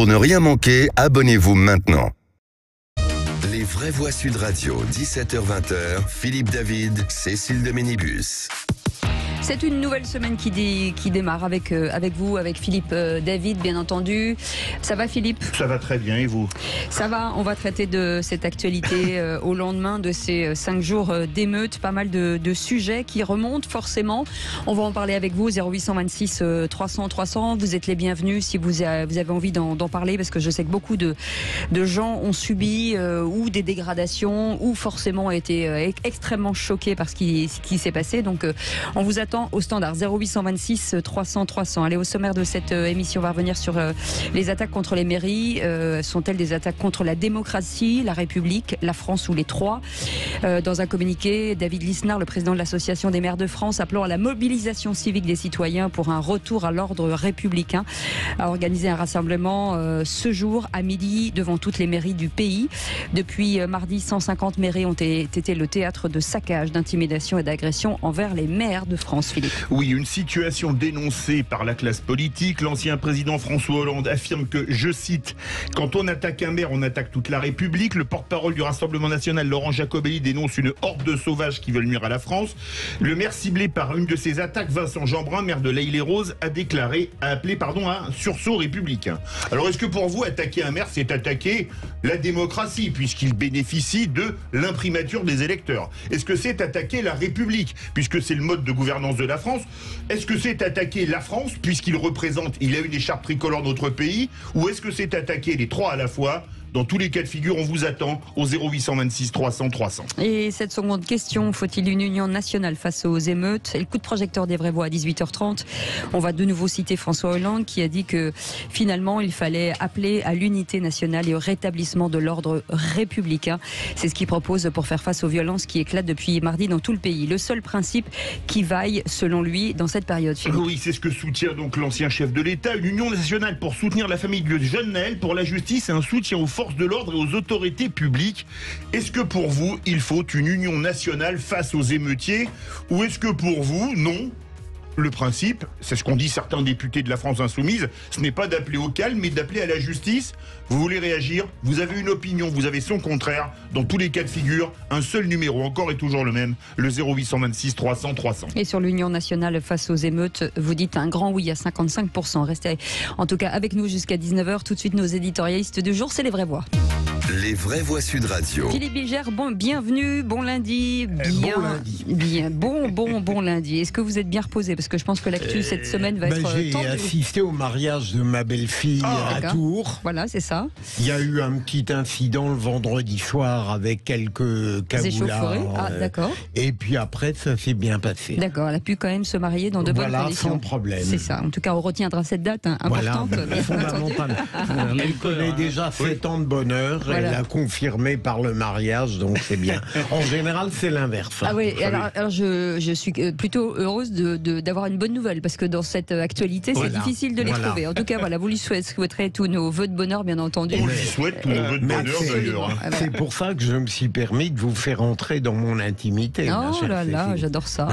Pour ne rien manquer, abonnez-vous maintenant. Les vraies voix Sud Radio, 17h-20h, Philippe David, Cécile de Ménibus. C'est une nouvelle semaine qui démarre avec vous, avec Philippe David, bien entendu. Ça va, Philippe ? Ça va très bien, et vous ? Ça va, on va traiter de cette actualité au lendemain de ces 5 jours d'émeutes. Pas mal de sujets qui remontent forcément. On va en parler avec vous, 0826 300 300. Vous êtes les bienvenus si vous avez envie d'en parler, parce que je sais que beaucoup de gens ont subi ou des dégradations, ou forcément été extrêmement choqués par ce qui s'est passé. Donc on vous attend au standard 0826 300 300. Allez, au sommaire de cette émission, on va revenir sur les attaques contre les mairies. Sont-elles des attaques contre la démocratie, la République, la France ou les trois ? Dans un communiqué, David Lisnard, le président de l'Association des maires de France, appelant à la mobilisation civique des citoyens pour un retour à l'ordre républicain, a organisé un rassemblement ce jour à midi devant toutes les mairies du pays. Depuis mardi, 150 mairies ont été le théâtre de saccages, d'intimidations et d'agressions envers les maires de France. Philippe. Oui, une situation dénoncée par la classe politique. L'ancien président François Hollande affirme que, je cite, « Quand on attaque un maire, on attaque toute la République ». Le porte-parole du Rassemblement national, Laurent Jacobelli, dénonce une horde de sauvages qui veulent nuire à la France. Le maire ciblé par une de ces attaques, Vincent Jeanbrun, maire de l'Haye-les-Roses, a appelé à un sursaut républicain. Alors, est-ce que pour vous, attaquer un maire, c'est attaquer la démocratie, puisqu'il bénéficie de l'imprimature des électeurs? Est-ce que c'est attaquer la République, puisque c'est le mode de gouvernance de la France? Est-ce que c'est attaquer la France, puisqu'il a une écharpe tricolore de notre pays? Ou est-ce que c'est attaquer les trois à la fois? Dans tous les cas de figure, on vous attend au 0826 300 300. Et cette seconde question, faut-il une union nationale face aux émeutes? Et le coup de projecteur des vraies voix à 18h30. On va de nouveau citer François Hollande qui a dit que finalement il fallait appeler à l'unité nationale et au rétablissement de l'ordre républicain. C'est ce qu'il propose pour faire face aux violences qui éclatent depuis mardi dans tout le pays. Le seul principe qui vaille selon lui dans cette période. Philippe. Oui, c'est ce que soutient donc l'ancien chef de l'État. Une union nationale pour soutenir la famille de jeune Naël, pour la justice et un soutien aux forces de l'ordre et aux autorités publiques. Est-ce que pour vous, il faut une union nationale face aux émeutiers? Ou est-ce que pour vous, non? Le principe, c'est ce qu'ont dit certains députés de la France insoumise, ce n'est pas d'appeler au calme, mais d'appeler à la justice. Vous voulez réagir? Vous avez une opinion, vous avez son contraire. Dans tous les cas de figure, un seul numéro, encore et toujours le même, le 0826 300 300. Et sur l'union nationale face aux émeutes, vous dites un grand oui à 55%. Restez en tout cas avec nous jusqu'à 19h. Tout de suite, nos éditorialistes du jour, c'est les vraies voix. Les vraies voix Sud Radio. Philippe Bilger, bienvenue, bon lundi. Bon lundi. Est-ce que vous êtes bien reposé? Parce que je pense que l'actu cette semaine va être J'ai assisté au mariage de ma belle-fille à Tours. Voilà, c'est ça. Il y a eu un petit incident le vendredi soir avec quelques caboulards. Ah, d'accord. Et puis après, ça s'est bien passé. D'accord, elle a pu quand même se marier dans de bonnes conditions. Sans problème. C'est ça. En tout cas, on retiendra cette date importante. Voilà, fondamentalement. Elle connaît déjà 7 ans de bonheur. Voilà. Elle a confirmé par le mariage, donc c'est bien. En général, c'est l'inverse. Ah oui, alors je suis plutôt heureuse d'avoir une bonne nouvelle, parce que dans cette actualité, c'est difficile de les trouver. En tout cas, voilà, vous lui souhaiterez tous nos vœux de bonheur, bien entendu. On lui souhaite tous nos vœux de bonheur, d'ailleurs. C'est pour ça que je me suis permis de vous faire entrer dans mon intimité. Oh là là, j'adore ça.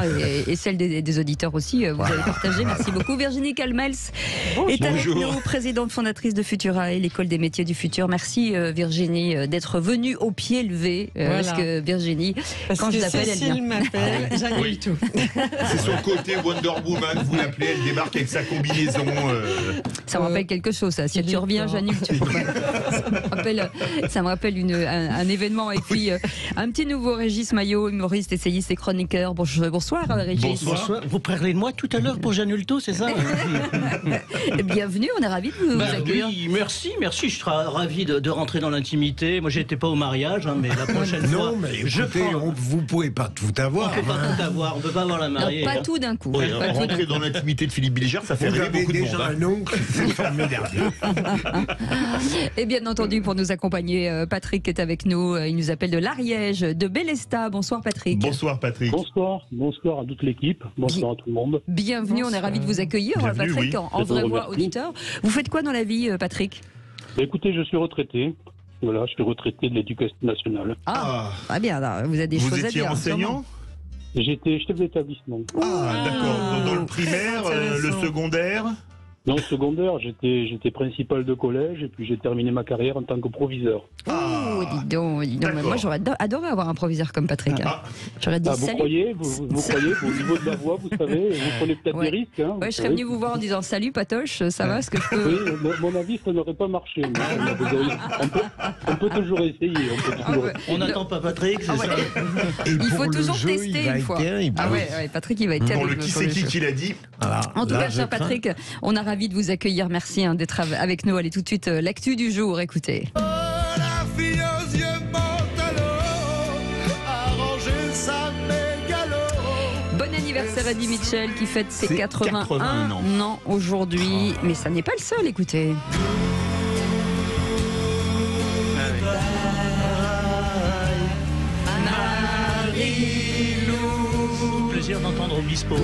Et celle des auditeurs aussi, vous avez partagé. Merci beaucoup. Virginie Calmels est avec nous, présidente fondatrice de Futura et l'école des métiers du futur. Merci Virginie d'être venue au pied levé. Parce que Virginie, quand je l'appelle, elle vient. Cécile m'appelle, j'annule tout. C'est son côté Wonder Woman, vous l'appelez, elle débarque avec sa combinaison. Ça me rappelle quelque chose, ça. Si tu reviens, j'annule tout. Ça me rappelle un événement. Et puis, un petit nouveau, Régis Maillot, humoriste, essayiste et chroniqueur. Bonsoir, Régis. Bonsoir. Vous parlez de moi tout à l'heure pour j'annule tout, c'est ça? Bienvenue, on est ravis de vous accueillir. Oui, merci, je serai ravi de rentrer dans l'intimité. Moi, j'étais pas au mariage, mais la prochaine fois. Non, mais écoutez, vous pouvez pas tout avoir. On peut pas tout avoir, on peut pas avoir la mariée. Pas tout d'un coup. Oui, rentrer dans l'intimité de Philippe Bilger, ça fait rêver beaucoup de monde. Vous avez déjà un oncle, c'est formidable. Et bien entendu, pour nous accompagner, Patrick est avec nous. Il nous appelle de l'Ariège, de Bélestat. Bonsoir Patrick. Bonsoir Patrick. Bonsoir à toute l'équipe. Bonsoir à tout le monde. Bienvenue, on est ravis de vous accueillir, Bienvenue, Patrick, oui. en vrai voix auditeur. Vous faites quoi dans la vie, Patrick? Écoutez, je suis retraité. Voilà, je suis retraité de l'éducation nationale. Ah bien, alors, vous avez des choses à dire. Vous étiez enseignant? J'étais chef d'établissement. Ah, d'accord. Dans le primaire, le secondaire? Non, secondaire, j'étais principal de collège et puis j'ai terminé ma carrière en tant que proviseur. Oh, dis donc. Mais moi, j'aurais adoré avoir un proviseur comme Patrick. Hein. J'aurais dit vous salut. croyez, au niveau de la voix, vous savez, vous prenez peut-être des risques. Hein, je serais venu vous voir en disant salut Patoche, ça va, ce que je peux... Oui, mon avis, ça n'aurait pas marché. On peut toujours essayer. On n'attend pas Patrick, c'est ça. Il faut toujours tester une fois. Patrick, il va être terrible. Qui c'est qui l'a dit? En tout cas, cher Patrick, on a ravi de vous accueillir. Merci d'être avec nous. Allez, tout de suite, l'actu du jour, écoutez. Oh, la fille aux yeux arranger sa mégalo. Bon anniversaire à Eddie Mitchell qui fête ses 81 ans aujourd'hui. Mais ça n'est pas le seul, écoutez. Plaisir d'entendre Obispo.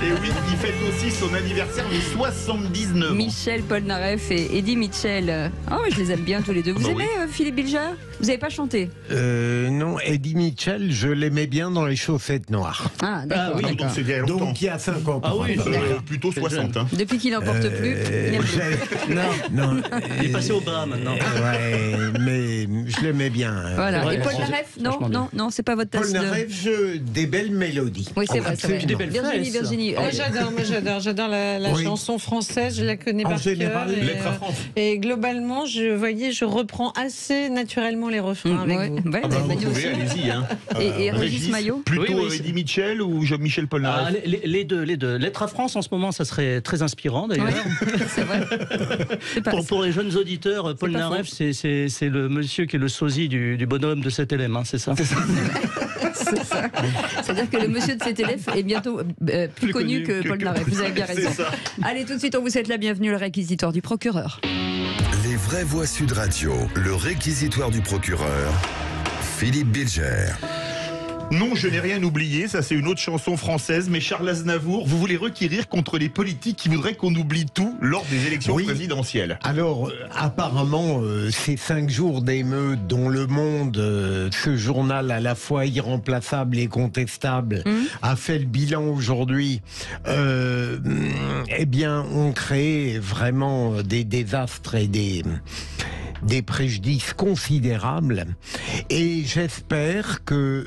Et oui, il fête aussi son anniversaire de 79 ans. Michel Polnareff et Eddie Mitchell. Oh, je les aime bien tous les deux. Vous aimez Philippe Bilger? Vous n'avez pas chanté? Non, Eddie Mitchell, je l'aimais bien dans Les Chaussettes Noires. Ah, d'accord. Donc c'était il y a longtemps. Donc il y a 50 ans. Ah oui, plutôt 60. Hein. Depuis qu'il n'en porte plus, il n'aime plus. Non. Il est passé au bas maintenant. Ouais, mais je l'aimais bien. Voilà. Ouais, Et Polnareff, non, c'est pas votre tasse de... Polnareff, des belles mélodies. Oui, c'est vrai, c'est vrai. Des belles Virginie. J'adore la Oui. chanson française, je la connais En par général, cœur. Lettre à France. Et globalement, je reprends assez naturellement les refrains avec vous. Ouais, Vous Manu pouvez, aussi. allez-y. Hein. Et Régis Maillot? Plutôt Oui, Eddie Mitchell ou Michel Polnareff? Les deux. Lettre à France, en ce moment, ça serait très inspirant, d'ailleurs. Ouais, c'est vrai. C'est pas- Pour les jeunes auditeurs, Paul pas Naref, c'est le monsieur qui est le sosie du bonhomme de cet élève, hein, c'est ça? C'est ça. C'est-à-dire que le monsieur de cet élève est bientôt plus connu que Paul Naref. Vous avez bien raison. Allez, tout de suite, on vous souhaite la bienvenue, le réquisitoire du procureur. Les vraies voix Sud Radio, le réquisitoire du procureur, Philippe Bilger. Non, je n'ai rien oublié, ça c'est une autre chanson française, mais Charles Aznavour, vous voulez requérir contre les politiques qui voudraient qu'on oublie tout lors des élections présidentielles. Alors, apparemment, ces 5 jours d'émeutes dont Le Monde, ce journal à la fois irremplaçable et contestable, a fait le bilan aujourd'hui, eh bien, ont créé vraiment des désastres et des préjudices considérables, et j'espère que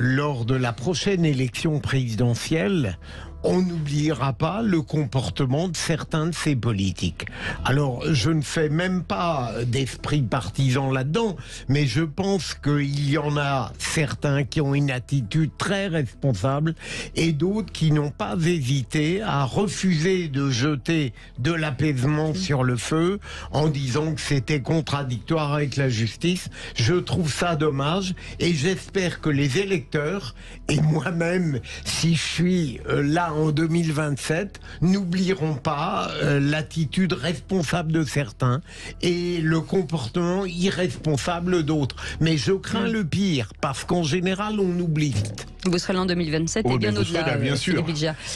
lors de la prochaine élection présidentielle, on n'oubliera pas le comportement de certains de ces politiques. Alors, je ne fais même pas d'esprit partisan là-dedans, mais je pense qu'il y en a certains qui ont une attitude très responsable et d'autres qui n'ont pas hésité à refuser de jeter de l'apaisement sur le feu en disant que c'était contradictoire avec la justice. Je trouve ça dommage et j'espère que les électeurs et moi-même, si je suis là en 2027, n'oublieront pas l'attitude responsable de certains et le comportement irresponsable d'autres. Mais je crains le pire, parce qu'en général, on oublie vite. Vous serez là en 2027 et bien au-delà, bien sûr.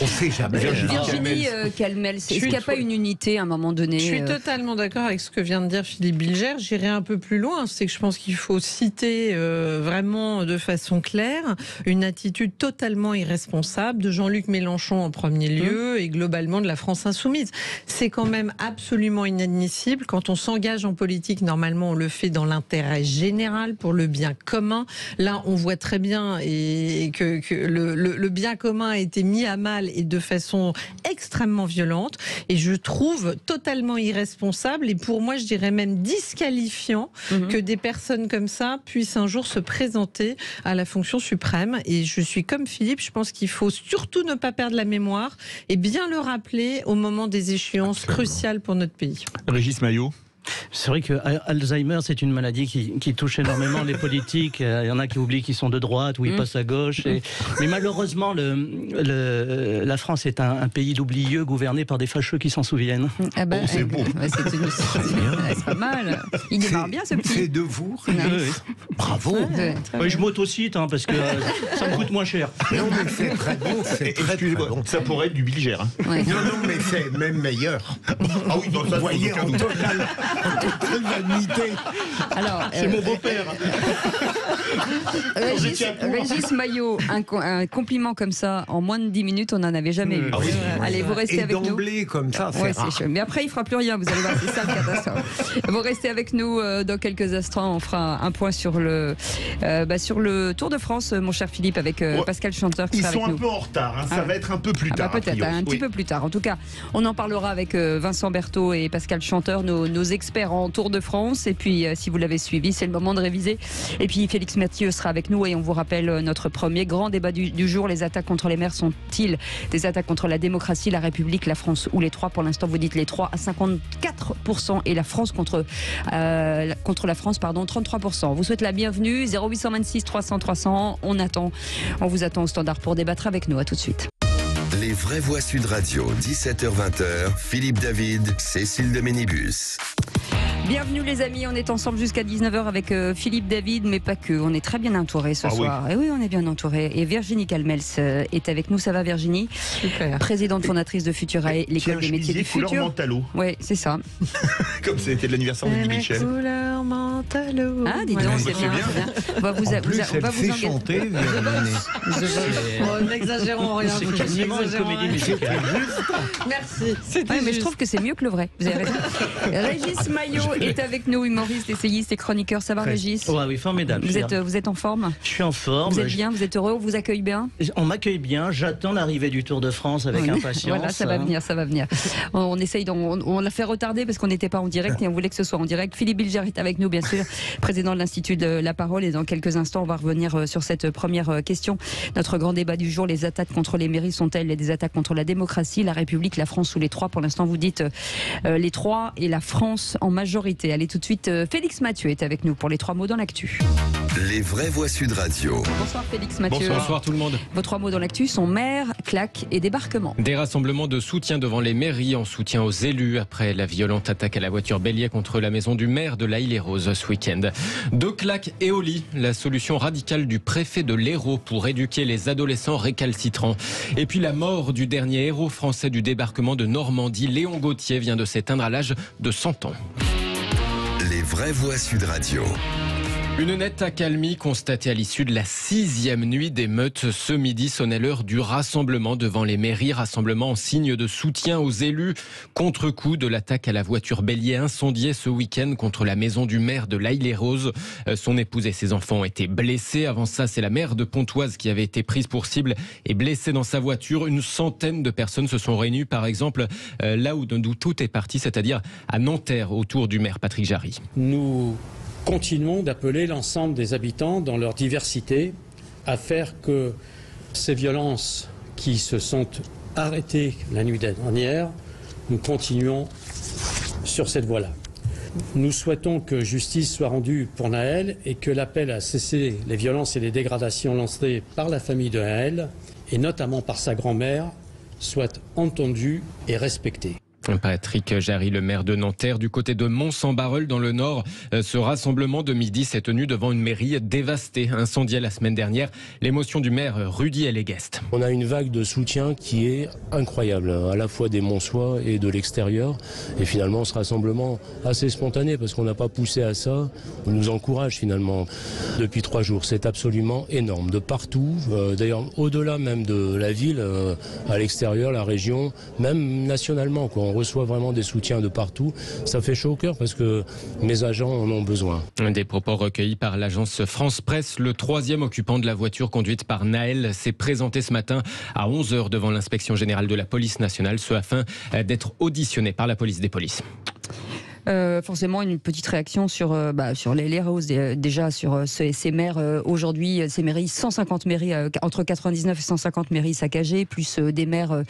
On sait jamais. Virginie Calmels, est-ce qu'il n'y a pas une unité à un moment donné? Je suis totalement d'accord avec ce que vient de dire Philippe Bilger. J'irai un peu plus loin. C'est que je pense qu'il faut citer vraiment de façon claire une attitude totalement irresponsable de Jean-Luc Mélenchon en premier lieu et globalement de la France insoumise. C'est quand même absolument inadmissible. Quand on s'engage en politique, normalement on le fait dans l'intérêt général, pour le bien commun. Là, on voit très bien et que le bien commun a été mis à mal et de façon extrêmement violente. Et je trouve totalement irresponsable et pour moi, je dirais même disqualifiant que des personnes comme ça puissent un jour se présenter à la fonction suprême. Et je suis comme Philippe, je pense qu'il faut surtout ne pas perdre la mémoire et bien le rappeler au moment des échéances cruciales pour notre pays. Régis Maillot. C'est vrai que Alzheimer, c'est une maladie qui touche énormément les politiques. Il y en a qui oublient qu'ils sont de droite ou ils passent à gauche. Mais malheureusement, la France est un pays d'oublieux gouverné par des fâcheux qui s'en souviennent. Ah ben, c'est beau. C'est pas mal. Il démarre bien ce petit. C'est de vous. Bravo. Oui, je m'autocite parce que ça me coûte moins cher. Non, mais c'est très bon. C'est très, très bon. Ça pourrait être du Bilger. Hein. Ouais. Non, mais c'est même meilleur. Ah oui, dans ça, Vous voyez, aucun doute. Quelle vanité. Alors, C'est mon beau-père. Régis Maillot, un compliment comme ça, en moins de 10 minutes, on n'en avait jamais eu. Ah oui. Allez, vous restez Et avec nous. d'emblée, comme ça, c'est Ouais, rare. c'est chaud. Mais après, il ne fera plus rien, vous allez voir, c'est ça le catastrophe. Vous restez avec nous dans quelques instants. On fera un point sur le Tour de France, mon cher Philippe, avec Pascal Chanteur qui Ils sera avec sont un nous. peu en retard, hein. Ça Ah va ouais. être un peu plus tard. Peut-être, a priori. un petit peu plus tard. En tout cas, on en parlera avec Vincent Berthaud et Pascal Chanteur, nos experts en Tour de France. Et puis, si vous l'avez suivi, c'est le moment de réviser. Et puis, Félix Mathieu sera avec nous et on vous rappelle notre premier grand débat du jour. Les attaques contre les maires sont-ils des attaques contre la démocratie, la République, la France ou les trois? Pour l'instant, vous dites les trois à 54% et la France contre la France, 33%. On vous souhaite la bienvenue. 0826 300 300. On vous attend au standard pour débattre avec nous. À tout de suite. Les vraies voix Sud Radio, 17h-20h, Philippe David, Cécile de Ménibus. Bienvenue les amis, on est ensemble jusqu'à 19h avec Philippe David, mais pas que. On est très bien entourés ce soir. Oui. Et oui, on est bien entourés. Et Virginie Calmels est avec nous. Ça va Virginie? Super. Présidente fondatrice de Futurae, l'école des métiers du couleur futur. Mentalo, Oui, c'est ça. comme c'était l'anniversaire de Louis Michel. Couleur mentalo. Ah, dis donc, Voilà, c'est bien. C'est bien. On va vous, En plus, on va elle sait engager. chanter, Virginie. Bon, n'exagérons rien. C'est quasiment une comédie musicale. Merci. C'était Ouais, mais je juste. trouve que c'est mieux que le vrai. Vous avez raison. Régis Maillot est avec nous, humoriste, essayiste et chroniqueur. Ça va, Régis? Ouais, oui, formidable. Vous êtes en forme? Je suis en forme. Vous êtes bien? Vous êtes heureux? On vous accueille bien? On m'accueille bien. J'attends l'arrivée du Tour de France avec Oui. impatience. Voilà, ça va venir, ça va venir. On essaye, on l'a fait retarder parce qu'on n'était pas en direct et on voulait que ce soit en direct. Philippe Bilger est avec nous, bien sûr, président de l'Institut de la Parole. Et dans quelques instants, on va revenir sur cette première question. Notre grand débat du jour, les attaques contre les mairies sont-elles des attaques contre la démocratie, la République, la France ou les trois? Pour l'instant, vous dites les trois et la France en majorité. Allez, tout de suite, Félix Mathieu est avec nous pour les trois mots dans l'actu. Les vraies voix Sud Radio. Bonsoir Félix Mathieu. Bonsoir tout le monde. Vos trois mots dans l'actu sont maire, claque et débarquement. Des rassemblements de soutien devant les mairies en soutien aux élus après la violente attaque à la voiture bélier contre la maison du maire de La Île-et-Rose ce week-end. Deux claques et au lit, la solution radicale du préfet de l'Hérault pour éduquer les adolescents récalcitrants. Et puis la mort du dernier héros français du débarquement de Normandie, Léon Gauthier, vient de s'éteindre à l'âge de 100 ans. Les vraies voix Sud Radio. Une nette accalmie constatée à l'issue de la 6e nuit d'émeutes. Ce midi sonnait l'heure du rassemblement devant les mairies. Rassemblement en signe de soutien aux élus. Contre-coup de l'attaque à la voiture bélier incendiée ce week-end contre la maison du maire de La Île-et-Rose. Son épouse et ses enfants ont été blessés. Avant ça, c'est la maire de Pontoise qui avait été prise pour cible et blessée dans sa voiture. Une centaine de personnes se sont réunies, par exemple, là où tout est parti, c'est-à-dire à Nanterre, autour du maire Patrick Jarry. Nous continuons d'appeler l'ensemble des habitants dans leur diversité à faire que ces violences qui se sont arrêtées la nuit dernière, nous continuons sur cette voie-là. Nous souhaitons que justice soit rendue pour Naël et que l'appel à cesser les violences et les dégradations lancées par la famille de Naël, et notamment par sa grand-mère, soit entendu et respecté. Patrick Jarry, le maire de Nanterre, du côté de Mont-Saint-Barreul dans le Nord. Ce rassemblement de midi s'est tenu devant une mairie dévastée, incendiée la semaine dernière. L'émotion du maire Rudy Elleguest. On a une vague de soutien qui est incroyable, à la fois des Monsois et de l'extérieur. Et finalement, ce rassemblement assez spontané, parce qu'on n'a pas poussé à ça, on nous encourage finalement depuis 3 jours. C'est absolument énorme, de partout, d'ailleurs au-delà même de la ville, à l'extérieur, la région, même nationalement, quoi. On reçoit vraiment des soutiens de partout. Ça fait chaud au cœur parce que mes agents en ont besoin. Des propos recueillis par l'agence France Presse. Le 3e occupant de la voiture conduite par Naël s'est présenté ce matin à 11h devant l'inspection générale de la police nationale, ce afin d'être auditionné par la police des polices. Forcément une petite réaction sur les Roses, déjà sur ces maires aujourd'hui, ces mairies, 150 mairies, entre 99 et 150 mairies saccagées, plus des maires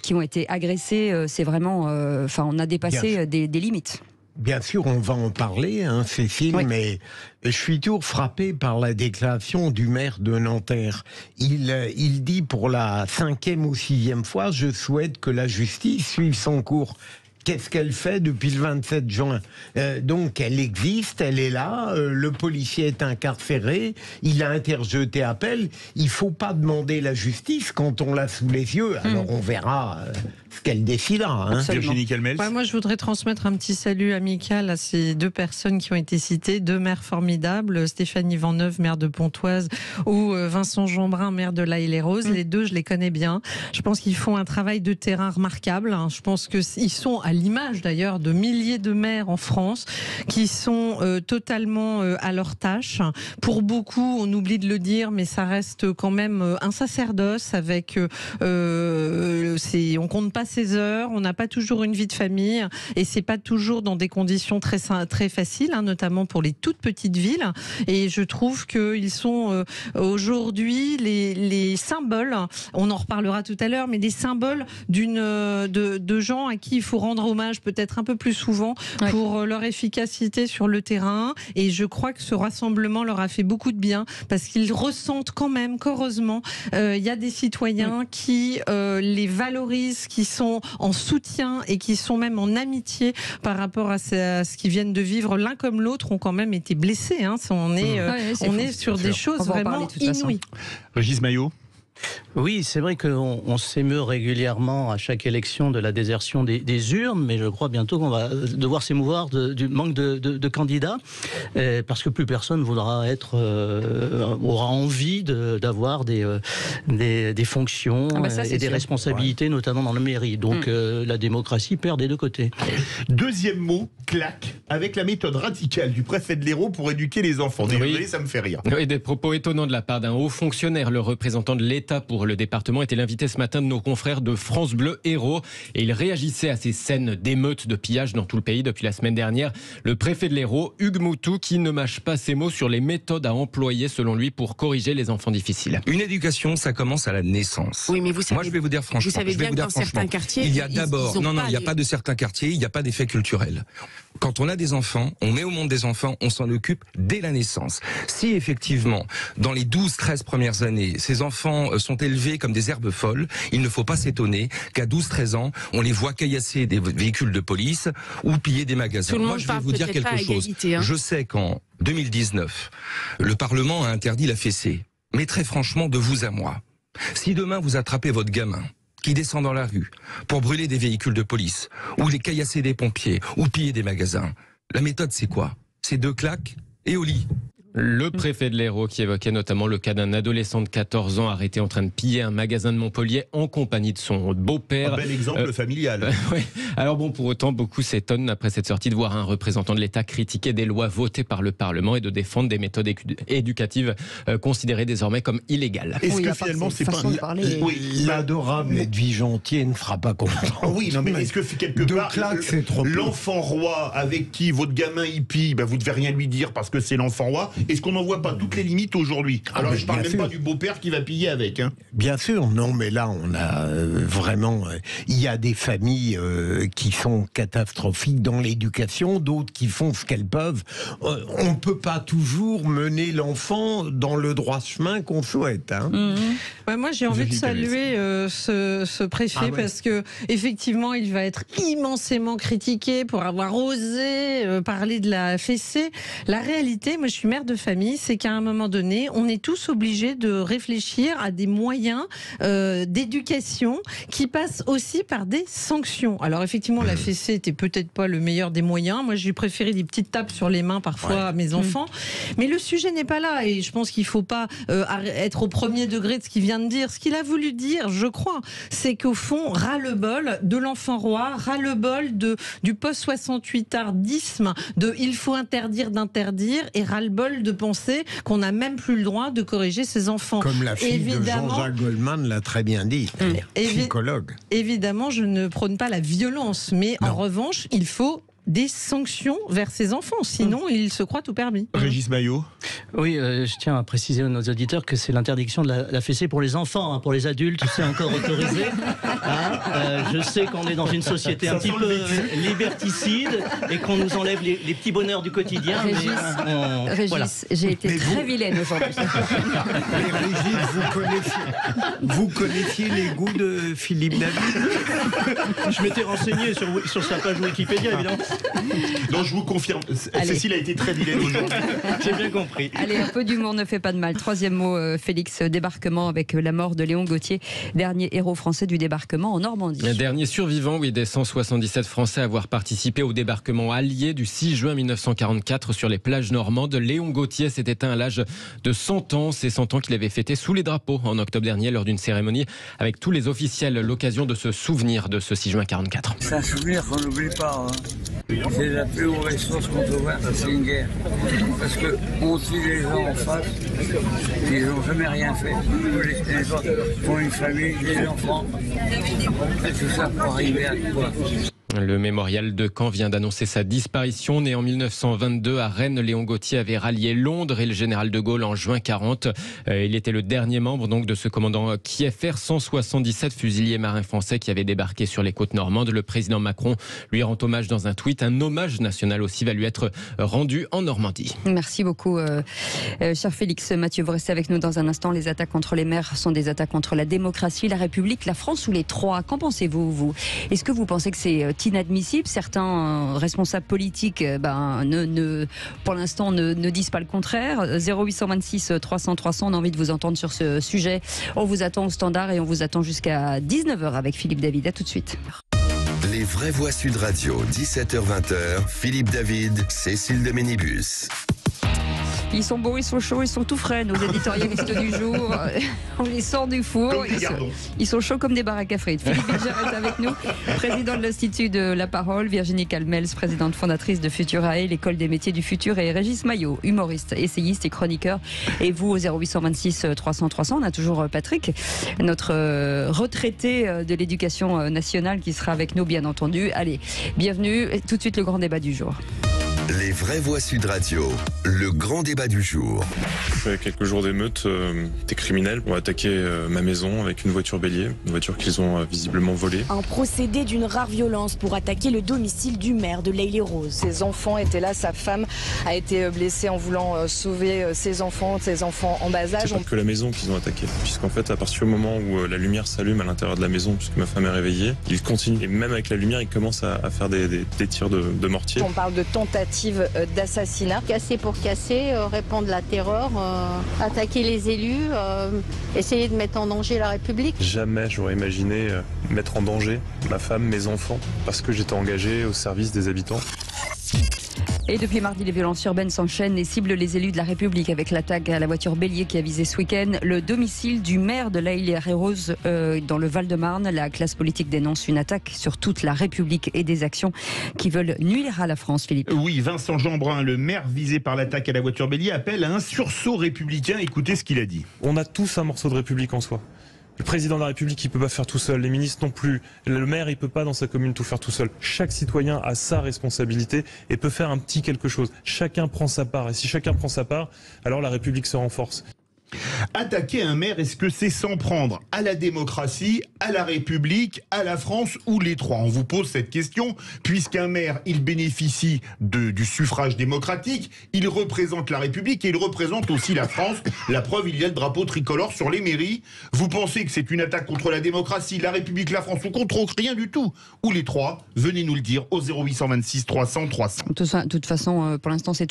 qui ont été agressés. C'est vraiment, on a dépassé des limites. Bien sûr, on va en parler, hein, Cécile, oui. Mais je suis toujours frappé par la déclaration du maire de Nanterre. Il dit pour la 5e ou 6e fois, je souhaite que la justice suive son cours. Qu'est-ce qu'elle fait depuis le 27 juin ? Donc elle existe, elle est là, le policier est incarcéré, il a interjeté appel. Il ne faut pas demander la justice quand on l'a sous les yeux. Alors on verra ce qu'elle décidera. Hein. Virginie Calmels. Ouais, moi, je voudrais transmettre un petit salut amical à ces deux personnes qui ont été citées, deux maires formidables, Stéphanie Vanneuve, maire de Pontoise, ou Vincent Jeanbrun, maire de La Haye-les-Roses. Les deux, je les connais bien. Je pense qu'ils font un travail de terrain remarquable. Je pense qu'ils sont à l'image d'ailleurs de milliers de maires en France qui sont totalement à leur tâche. Pour beaucoup, on oublie de le dire, mais ça reste quand même un sacerdoce avec... on compte pas ses heures, on n'a pas toujours une vie de famille et c'est pas toujours dans des conditions très faciles, hein, notamment pour les toutes petites villes. Et je trouve qu'ils sont aujourd'hui les symboles, on en reparlera tout à l'heure, mais des symboles de gens à qui il faut rendre hommage peut-être un peu plus souvent pour leur efficacité sur le terrain. Et je crois que ce rassemblement leur a fait beaucoup de bien parce qu'ils ressentent quand même qu'heureusement il y a des citoyens qui les valorisent, qui sont en soutien et qui sont même en amitié par rapport à ce qu'ils viennent de vivre. L'un comme l'autre ont quand même été blessés. Hein. On est sur des choses vraiment inouïes. Régis Maillot. Oui, c'est vrai qu'on s'émeut régulièrement à chaque élection de la désertion des urnes, mais je crois bientôt qu'on va devoir s'émouvoir du manque de candidats, parce que plus personne aura envie d'avoir des fonctions et des responsabilités, notamment dans la mairie. Donc la démocratie perd des deux côtés. Deuxième mot, claque, avec la méthode radicale du préfet de l'Hérault pour éduquer les enfants. Désolé, ça me fait rire. Oui, des propos étonnants de la part d'un haut fonctionnaire, le représentant de l'État pour le département était l'invité ce matin de nos confrères de France Bleu Hérault et il réagissait à ces scènes d'émeutes, de pillage dans tout le pays depuis la semaine dernière. Le préfet de l'Hérault, Hugues Moutou, qui ne mâche pas ses mots sur les méthodes à employer selon lui pour corriger les enfants difficiles. Une éducation, ça commence à la naissance. Oui, mais vous savez, moi je vais vous dire franchement, vous savez bien que dans certains quartiers, il y a d'abord, il n'y a pas de certains quartiers, il n'y a pas d'effet culturel. Quand on a des enfants, on met au monde des enfants, on s'en occupe dès la naissance. Si effectivement, dans les 12-13 premières années, ces enfants sont élevés comme des herbes folles, il ne faut pas s'étonner qu'à 12-13 ans, on les voit caillasser des véhicules de police ou piller des magasins. Moi, je vais vous dire quelque chose. Je sais qu'en 2019, le Parlement a interdit la fessée. Mais très franchement, de vous à moi, si demain vous attrapez votre gamin qui descend dans la rue pour brûler des véhicules de police, ou les caillasser des pompiers, ou piller des magasins, la méthode c'est quoi? C'est 2 claques et au lit. Le préfet de l'Hérault qui évoquait notamment le cas d'un adolescent de 14 ans arrêté en train de piller un magasin de Montpellier en compagnie de son beau-père. Un bel exemple familial. Ouais. Alors bon, pour autant, beaucoup s'étonnent après cette sortie de voir un représentant de l'État critiquer des lois votées par le Parlement et de défendre des méthodes éducatives considérées désormais comme illégales. Est-ce que finalement c'est pas l'adorable Edwige Antier ne fera pas comprendre? Oui, non mais est-ce que quelque part l'enfant roi avec qui votre gamin il pille, vous devez rien lui dire parce que c'est l'enfant roi? Est-ce qu'on n'en voit pas toutes les limites aujourd'hui? Alors je parle même pas du beau-père qui va piller avec. Hein. Bien sûr, non, mais là on a vraiment... Il y a des familles qui sont catastrophiques dans l'éducation, d'autres qui font ce qu'elles peuvent. On ne peut pas toujours mener l'enfant dans le droit chemin qu'on souhaite. Hein. Moi j'ai envie de saluer ce préfet parce que effectivement il va être immensément critiqué pour avoir osé parler de la fessée. La réalité, moi je suis mère de famille, c'est qu'à un moment donné, on est tous obligés de réfléchir à des moyens d'éducation qui passent aussi par des sanctions. Alors effectivement, la fessée était peut-être pas le meilleur des moyens. Moi, j'ai préféré des petites tapes sur les mains parfois à mes enfants. Mais le sujet n'est pas là et je pense qu'il faut pas être au premier degré de ce qu'il vient de dire. Ce qu'il a voulu dire, je crois, c'est qu'au fond, ras-le-bol de l'enfant roi, ras-le-bol du post-68ardisme, de il faut interdire d'interdire et ras-le-bol de penser qu'on n'a même plus le droit de corriger ses enfants. Comme la fille de Jean-Jacques Goldman l'a très bien dit, psychologue. Évidemment, je ne prône pas la violence, mais en revanche, il faut des sanctions vers ses enfants, sinon ils se croient tout permis. Régis Maillot. Oui, je tiens à préciser à nos auditeurs que c'est l'interdiction de la fessée pour les enfants, pour les adultes, c'est encore autorisé. Je sais qu'on est dans une société un petit peu liberticide et qu'on nous enlève les petits bonheurs du quotidien. Régis, j'ai été très vilaine aujourd'hui. Régis, vous connaissiez les goûts de Philippe David? Je m'étais renseigné sur sa page Wikipédia, évidemment. Non, je vous confirme. Cécile a été très vilaine aujourd'hui. J'ai bien compris. Allez, un peu d'humour ne fait pas de mal. Troisième mot, Félix, débarquement avec la mort de Léon Gauthier, dernier héros français du débarquement en Normandie. Un dernier survivant, oui, des 177 Français à avoir participé au débarquement allié du 6 juin 1944 sur les plages normandes. Léon Gauthier s'est éteint à l'âge de 100 ans. C'est 100 ans qu'il avait fêté sous les drapeaux en octobre dernier lors d'une cérémonie avec tous les officiels. L'occasion de se souvenir de ce 6 juin 44. C'est un souvenir qu'on n'oublie pas. C'est la plus mauvaise chose qu'on peut voir, c'est une guerre. Parce qu'on tue les gens en face, ils n'ont jamais rien fait. Les autres font une famille, des enfants. Et tout ça pour arriver à quoi? Le mémorial de Caen vient d'annoncer sa disparition. Né en 1922 à Rennes, Léon Gauthier avait rallié Londres et le général de Gaulle en juin 40. Il était le dernier membre donc de ce commandant Kieffer, 177 fusiliers marins français qui avaient débarqué sur les côtes normandes. Le président Macron lui rend hommage dans un tweet. Un hommage national aussi va lui être rendu en Normandie. Merci beaucoup, cher Félix. Mathieu, vous restez avec nous dans un instant. Les attaques contre les maires sont des attaques contre la démocratie, la République, la France ou les trois. Qu'en pensez-vous, vous? Est-ce que vous pensez que c'est inadmissible? Certains responsables politiques pour l'instant ne disent pas le contraire. 0826 300 300, on a envie de vous entendre sur ce sujet. On vous attend au standard et on vous attend jusqu'à 19h avec Philippe David. À tout de suite. Les vraies voix Sud Radio, 17h-20h, Philippe David, Cécile de Ménibus. Ils sont beaux, ils sont chauds, ils sont tout frais, nos éditorialistes du jour. On les sort du four. Ils sont chauds comme des baraques à frites. Philippe Bilger est avec nous, président de l'Institut de la Parole. Virginie Calmels, présidente fondatrice de Futurae, l'école des métiers du futur. Et Régis Maillot, humoriste, essayiste et chroniqueur. Et vous, au 0826 300 300, on a toujours Patrick, notre retraité de l'éducation nationale qui sera avec nous, bien entendu. Allez, bienvenue. Tout de suite, le grand débat du jour. Les vraies voix Sud Radio, le grand débat du jour. Après quelques jours d'émeute, des criminels ont attaqué ma maison avec une voiture bélier, une voiture qu'ils ont visiblement volée. Un procédé d'une rare violence pour attaquer le domicile du maire de l'Haye-les-Roses. Ses enfants étaient là, sa femme a été blessée en voulant sauver ses enfants en bas âge. C'est pas que la maison qu'ils ont attaqué, puisqu'en fait à partir du moment où la lumière s'allume à l'intérieur de la maison, puisque ma femme est réveillée, ils continuent. Et même avec la lumière, ils commencent à faire des tirs de mortier. On parle de tentative d'assassinat. Casser pour casser, répandre la terreur, attaquer les élus, essayer de mettre en danger la République. Jamais j'aurais imaginé mettre en danger ma femme, mes enfants, parce que j'étais engagé au service des habitants. Et depuis mardi, les violences urbaines s'enchaînent et ciblent les élus de la République avec l'attaque à la voiture bélier qui a visé ce week-end le domicile du maire de l'Haye-les-Roses dans le Val-de-Marne. La classe politique dénonce une attaque sur toute la République et des actions qui veulent nuire à la France, Philippe. Oui, Vincent Jeanbrun, le maire visé par l'attaque à la voiture bélier, appelle à un sursaut républicain. Écoutez ce qu'il a dit. On a tous un morceau de République en soi. Le président de la République, il peut pas faire tout seul. Les ministres non plus. Le maire, il peut pas dans sa commune tout faire tout seul. Chaque citoyen a sa responsabilité et peut faire un petit quelque chose. Chacun prend sa part. Et si chacun prend sa part, alors la République se renforce. Attaquer un maire, est-ce que c'est s'en prendre à la démocratie, à la République, à la France ou les trois? On vous pose cette question, puisqu'un maire, il bénéficie du suffrage démocratique, il représente la République et il représente aussi la France. La preuve, il y a le drapeau tricolore sur les mairies. Vous pensez que c'est une attaque contre la démocratie, la République, la France ou contre rien du tout? Ou les trois? Venez nous le dire au 0826 300 300. De toute façon, pour l'instant, c'est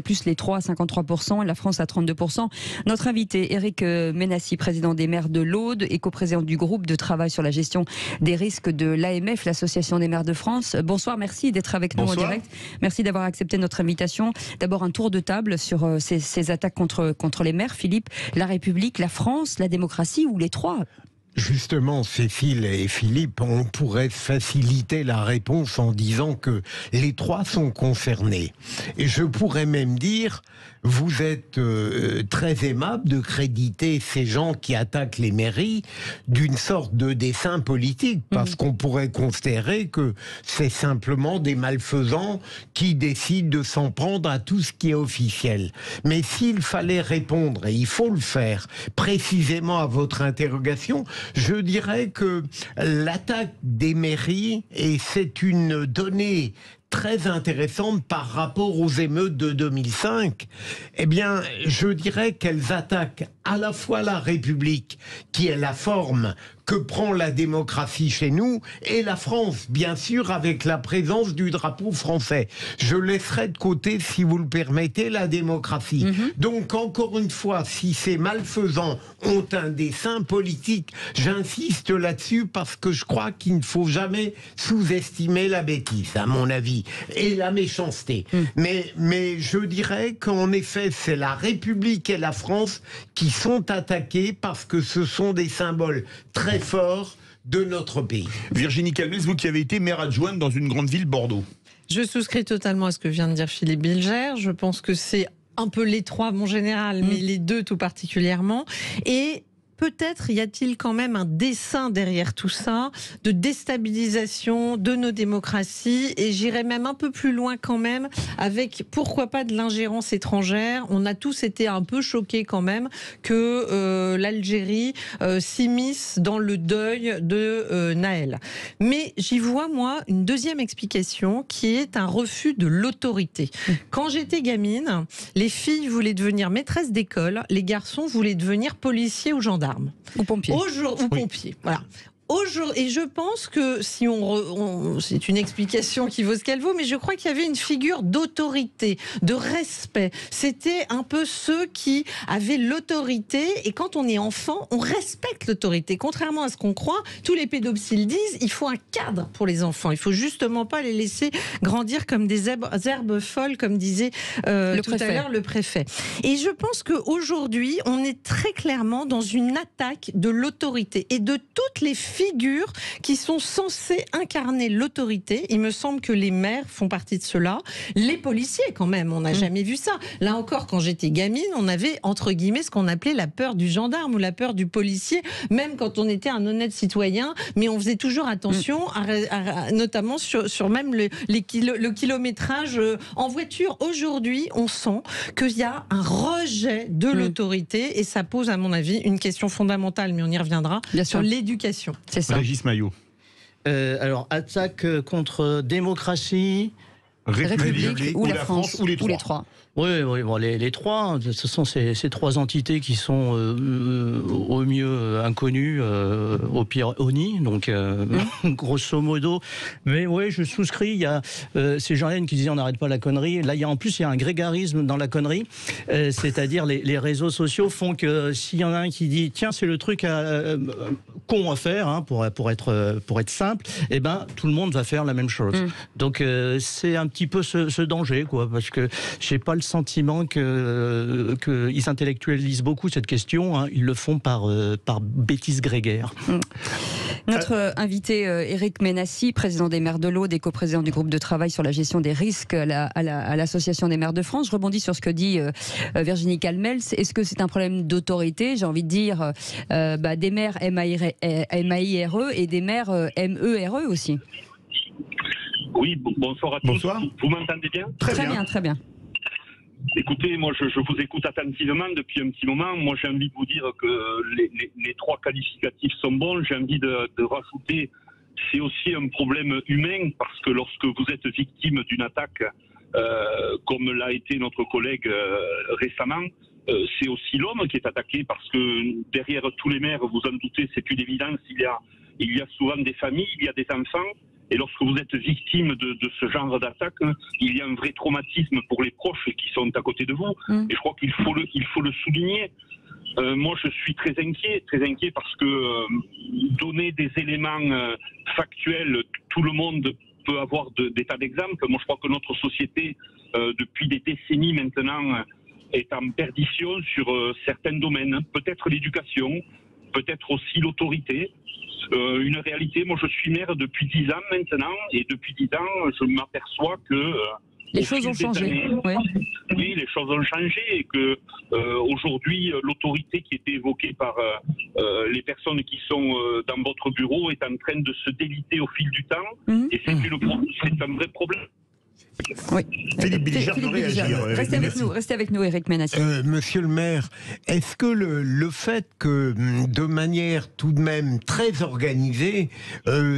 plus les trois, 53%, et la France à 32%. Notre invité, Éric Ménassi, président des maires de l'Aude et coprésident du groupe de travail sur la gestion des risques de l'AMF, l'Association des maires de France. Bonsoir, merci d'être avec nous en direct. Merci d'avoir accepté notre invitation. D'abord, un tour de table sur ces attaques contre les maires. Philippe, la République, la France, la démocratie ou les trois? Justement, Cécile et Philippe, on pourrait faciliter la réponse en disant que les trois sont concernés. Et je pourrais même dire, vous êtes très aimable de créditer ces gens qui attaquent les mairies d'une sorte de dessein politique, parce qu'on pourrait considérer que c'est simplement des malfaisants qui décident de s'en prendre à tout ce qui est officiel. Mais s'il fallait répondre, et il faut le faire, précisément à votre interrogation, je dirais que l'attaque des mairies, et c'est une donnée très intéressante par rapport aux émeutes de 2005. Eh bien, je dirais qu'elles attaquent à la fois la République, qui est la forme que prend la démocratie chez nous, et la France, bien sûr, avec la présence du drapeau français. Je laisserai de côté, si vous le permettez, la démocratie. Donc, encore une fois, si ces malfaisants ont un dessein politique, j'insiste là-dessus parce que je crois qu'il ne faut jamais sous-estimer la bêtise, à mon avis, et la méchanceté. Mais je dirais qu'en effet, c'est la République et la France qui sont attaqués parce que ce sont des symboles très forts de notre pays. Virginie Calmels, vous qui avez été maire adjointe dans une grande ville, Bordeaux. Je souscris totalement à ce que vient de dire Philippe Bilger. Je pense que c'est un peu les trois, mon général, mais les deux tout particulièrement. Et peut-être y a-t-il quand même un dessein derrière tout ça, de déstabilisation de nos démocraties, et j'irais même un peu plus loin quand même, avec pourquoi pas de l'ingérence étrangère. On a tous été un peu choqués quand même que l'Algérie s'immisce dans le deuil de Naël. Mais j'y vois, moi, une deuxième explication qui est un refus de l'autorité. Quand j'étais gamine, les filles voulaient devenir maîtresses d'école, les garçons voulaient devenir policiers ou gendarmes. Ou pompiers. Ou pompiers, voilà. Et je pense que si c'est une explication qui vaut ce qu'elle vaut, mais je crois qu'il y avait une figure d'autorité, de respect. C'était un peu ceux qui avaient l'autorité, et quand on est enfant, on respecte l'autorité. Contrairement à ce qu'on croit, tous les pédopsiles disent il faut un cadre pour les enfants. Il faut justement pas les laisser grandir comme des herbes folles, comme disait tout à l'heure le préfet. Et je pense qu'aujourd'hui, on est très clairement dans une attaque de l'autorité et de toutes les figures qui sont censées incarner l'autorité. Il me semble que les maires font partie de cela. Les policiers, quand même, on n'a jamais vu ça. Là encore, quand j'étais gamine, on avait, entre guillemets, ce qu'on appelait la peur du gendarme ou la peur du policier, même quand on était un honnête citoyen, mais on faisait toujours attention, notamment sur même le kilométrage en voiture. Aujourd'hui, on sent qu'il y a un rejet de l'autorité, et ça pose, à mon avis, une question fondamentale, mais on y reviendra, sur l'éducation. C'est ça. Régis Maillot. Alors, attaque contre démocratie, République ou la France, ou les trois. Oui, bon, les trois, ce sont ces trois entités qui sont au mieux inconnues, au pire ONI, donc grosso modo. Mais oui, je souscris, il y a ces gens-là qui disaient on n'arrête pas la connerie. Là, il y a un grégarisme dans la connerie, c'est-à-dire les réseaux sociaux font que s'il y en a un qui dit tiens, c'est le truc con à faire, hein, pour être simple, eh ben tout le monde va faire la même chose. Donc c'est un petit peu ce danger, quoi, parce que j'ai pas le sentiment qu'ils intellectualisent beaucoup cette question, hein. Ils le font par bêtise grégaire. Notre invité Éric Ménassi, président des maires de l'Aude et coprésident du groupe de travail sur la gestion des risques à l'Association des maires de France. Je rebondis sur ce que dit Virginie Calmels. Est-ce que c'est un problème d'autorité? J'ai envie de dire des maires MAIRE et des maires MERE aussi. Oui, bonsoir à tous. Bonsoir. Vous m'entendez bien? Très bien. Écoutez, moi je vous écoute attentivement depuis un petit moment. Moi j'ai envie de vous dire que les trois qualificatifs sont bons. J'ai envie de rajouter, c'est aussi un problème humain, parce que lorsque vous êtes victime d'une attaque, comme l'a été notre collègue récemment, c'est aussi l'homme qui est attaqué, parce que derrière tous les maires, vous en doutez, c'est une évidence, il y a souvent des familles, il y a des enfants. Et lorsque vous êtes victime de ce genre d'attaque, il y a un vrai traumatisme pour les proches qui sont à côté de vous. Et je crois qu'il faut le souligner. Moi, je suis très inquiet parce que donner des éléments factuels, tout le monde peut avoir des tas d'exemples. Moi, je crois que notre société, depuis des décennies maintenant, est en perdition sur certains domaines. Peut-être l'éducation, peut-être aussi l'autorité. Une réalité, moi je suis maire depuis 10 ans maintenant, et depuis 10 ans, je m'aperçois que... les choses ont changé. Oui, les choses ont changé, et que aujourd'hui, l'autorité qui était évoquée par les personnes qui sont dans votre bureau est en train de se déliter au fil du temps, et c'est un vrai problème. Oui. Philippe Bilger veut réagir. Restez avec nous, Éric Ménassier. Monsieur le maire, est-ce que le fait que, de manière tout de même très organisée,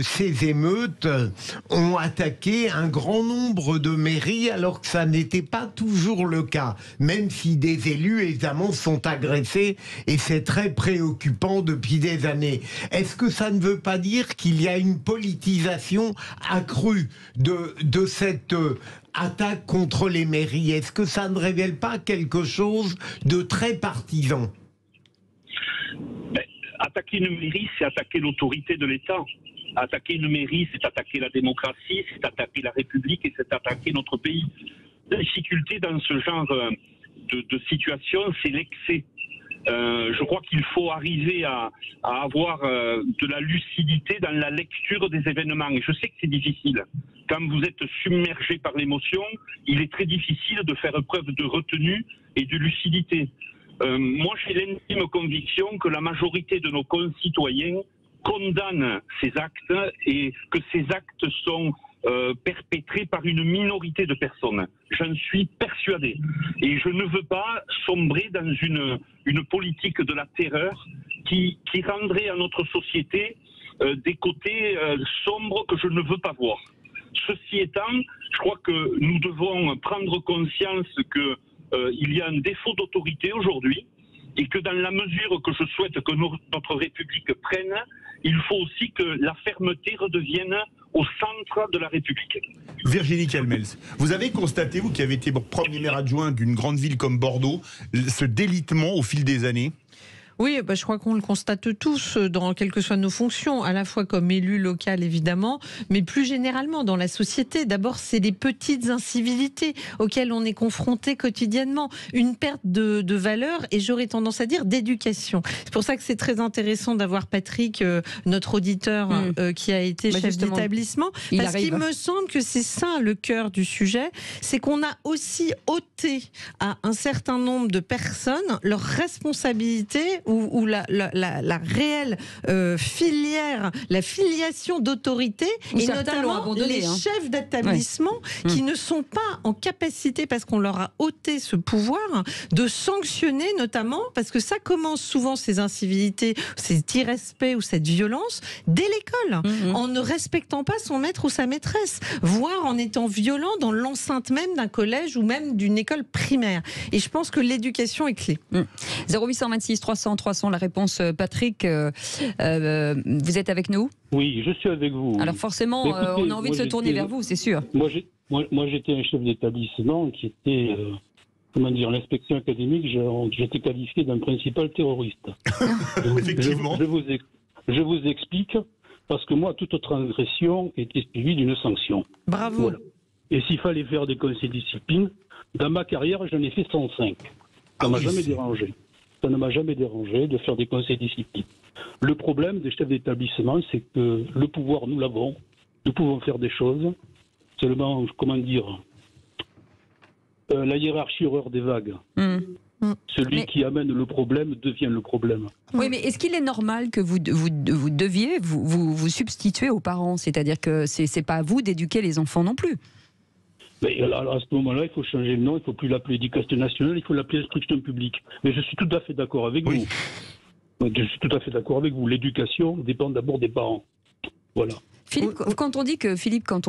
ces émeutes ont attaqué un grand nombre de mairies alors que ça n'était pas toujours le cas, même si des élus, évidemment, sont agressés et c'est très préoccupant depuis des années. Est-ce que ça ne veut pas dire qu'il y a une politisation accrue de cette attaque contre les mairies? Est-ce que ça ne révèle pas quelque chose de très partisan? Attaquer une mairie, c'est attaquer l'autorité de l'État. Attaquer une mairie, c'est attaquer la démocratie, c'est attaquer la République et c'est attaquer notre pays. La difficulté dans ce genre de situation, c'est l'excès. Je crois qu'il faut arriver à avoir de la lucidité dans la lecture des événements. Et je sais que c'est difficile. Quand vous êtes submergé par l'émotion, il est très difficile de faire preuve de retenue et de lucidité. Moi, j'ai l'intime conviction que la majorité de nos concitoyens condamnent ces actes et que ces actes sont perpétrés par une minorité de personnes. J'en suis persuadé. Et je ne veux pas sombrer dans une politique de la terreur qui rendrait à notre société des côtés sombres que je ne veux pas voir. Ceci étant, je crois que nous devons prendre conscience qu'il y a un défaut d'autorité aujourd'hui et que dans la mesure que je souhaite que notre République prenne, il faut aussi que la fermeté redevienne au centre de la République. Virginie Calmels, vous avez constaté, vous qui avez été premier maire adjoint d'une grande ville comme Bordeaux, ce délitement au fil des années? Oui, je crois qu'on le constate tous, dans quelles que soient nos fonctions, à la fois comme élu local évidemment, mais plus généralement dans la société. D'abord, c'est les petites incivilités auxquelles on est confronté quotidiennement, une perte de valeur et j'aurais tendance à dire d'éducation. C'est pour ça que c'est très intéressant d'avoir Patrick, notre auditeur, qui a été chef d'établissement, parce qu'il me semble que c'est ça le cœur du sujet, c'est qu'on a aussi ôté à un certain nombre de personnes leur responsabilité ou la réelle filière, la filiation d'autorité, et notamment les chefs d'établissement qui ne sont pas en capacité, parce qu'on leur a ôté ce pouvoir, de sanctionner notamment, parce que ça commence souvent, ces incivilités, cet irrespect ou cette violence, dès l'école, en ne respectant pas son maître ou sa maîtresse, voire en étant violent dans l'enceinte même d'un collège ou même d'une école primaire. Et je pense que l'éducation est clé. 0826 300 300, la réponse. Patrick, vous êtes avec nous? Oui, je suis avec vous. Alors forcément, écoutez, on a envie de se tourner vers vous, c'est sûr. Moi, j'étais un chef d'établissement qui était, l'inspection académique, j'étais qualifié d'un principal terroriste. Effectivement. Je vous explique, parce que moi, toute transgression était suivie d'une sanction. Bravo. Voilà. Et s'il fallait faire des conseils de discipline, dans ma carrière, j'en ai fait 105. Ça ne m'a jamais dérangé. Ça ne m'a jamais dérangé de faire des conseils de discipline. Le problème des chefs d'établissement, c'est que le pouvoir, nous l'avons. Nous pouvons faire des choses. Seulement, la hiérarchie horreur des vagues. Celui qui amène le problème devient le problème. Oui, mais est-ce qu'il est normal que vous deviez vous substituer aux parents? C'est-à-dire que c'est pas à vous d'éduquer les enfants non plus. Mais à ce moment-là, il faut changer le nom, il ne faut plus l'appeler éducation nationale, il faut l'appeler instruction publique. Mais je suis tout à fait d'accord avec vous. Je suis tout à fait d'accord avec vous. L'éducation dépend d'abord des parents. Voilà. Philippe, quand on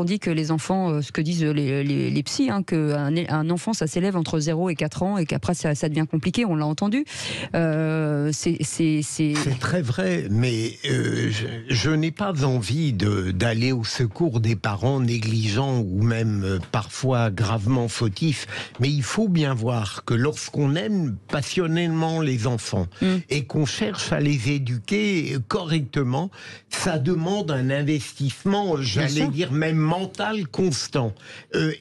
dit que les enfants, ce que disent les psys, qu'un enfant ça s'élève entre 0 et 4 ans et qu'après ça devient compliqué, on l'a entendu. C'est très vrai, mais je n'ai pas envie d'aller au secours des parents négligents ou même parfois gravement fautifs, mais il faut bien voir que lorsqu'on aime passionnément les enfants et qu'on cherche à les éduquer correctement, ça demande un investissement, j'allais dire même mental constant.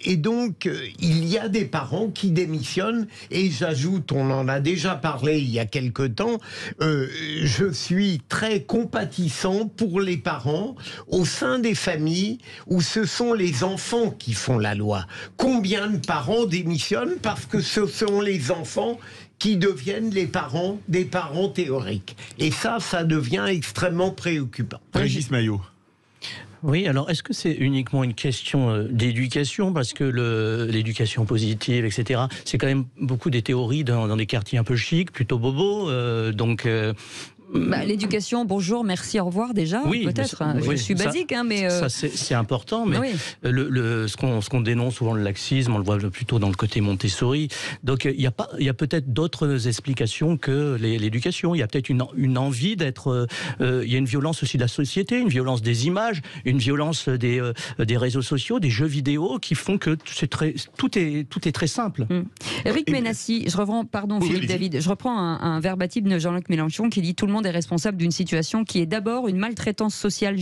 Et donc, il y a des parents qui démissionnent, et j'ajoute, on en a déjà parlé il y a quelque temps, je suis très compatissant pour les parents au sein des familles où ce sont les enfants qui font la loi. Combien de parents démissionnent parce que ce sont les enfants qui deviennent des parents théoriques. Et ça devient extrêmement préoccupant. Régis Maillot. Oui, alors est-ce que c'est uniquement une question d'éducation, parce que l'éducation positive, etc., c'est quand même beaucoup des théories dans des quartiers un peu chics, plutôt bobos, l'éducation, bonjour, merci, au revoir déjà, oui, peut-être. Je suis basique, mais... Ça, c'est important, mais oui. ce qu'on dénonce souvent, le laxisme, on le voit plutôt dans le côté Montessori. Donc il y a peut-être d'autres explications que l'éducation. Il y a peut-être une envie d'être... il y a une violence aussi de la société, une violence des images, une violence des réseaux sociaux, des jeux vidéo, qui font que tout est très simple. Éric Ménassi, Philippe David, je reprends un verbatim de Jean-Luc Mélenchon qui dit « Tout le monde est responsable d'une situation qui est d'abord une maltraitance sociale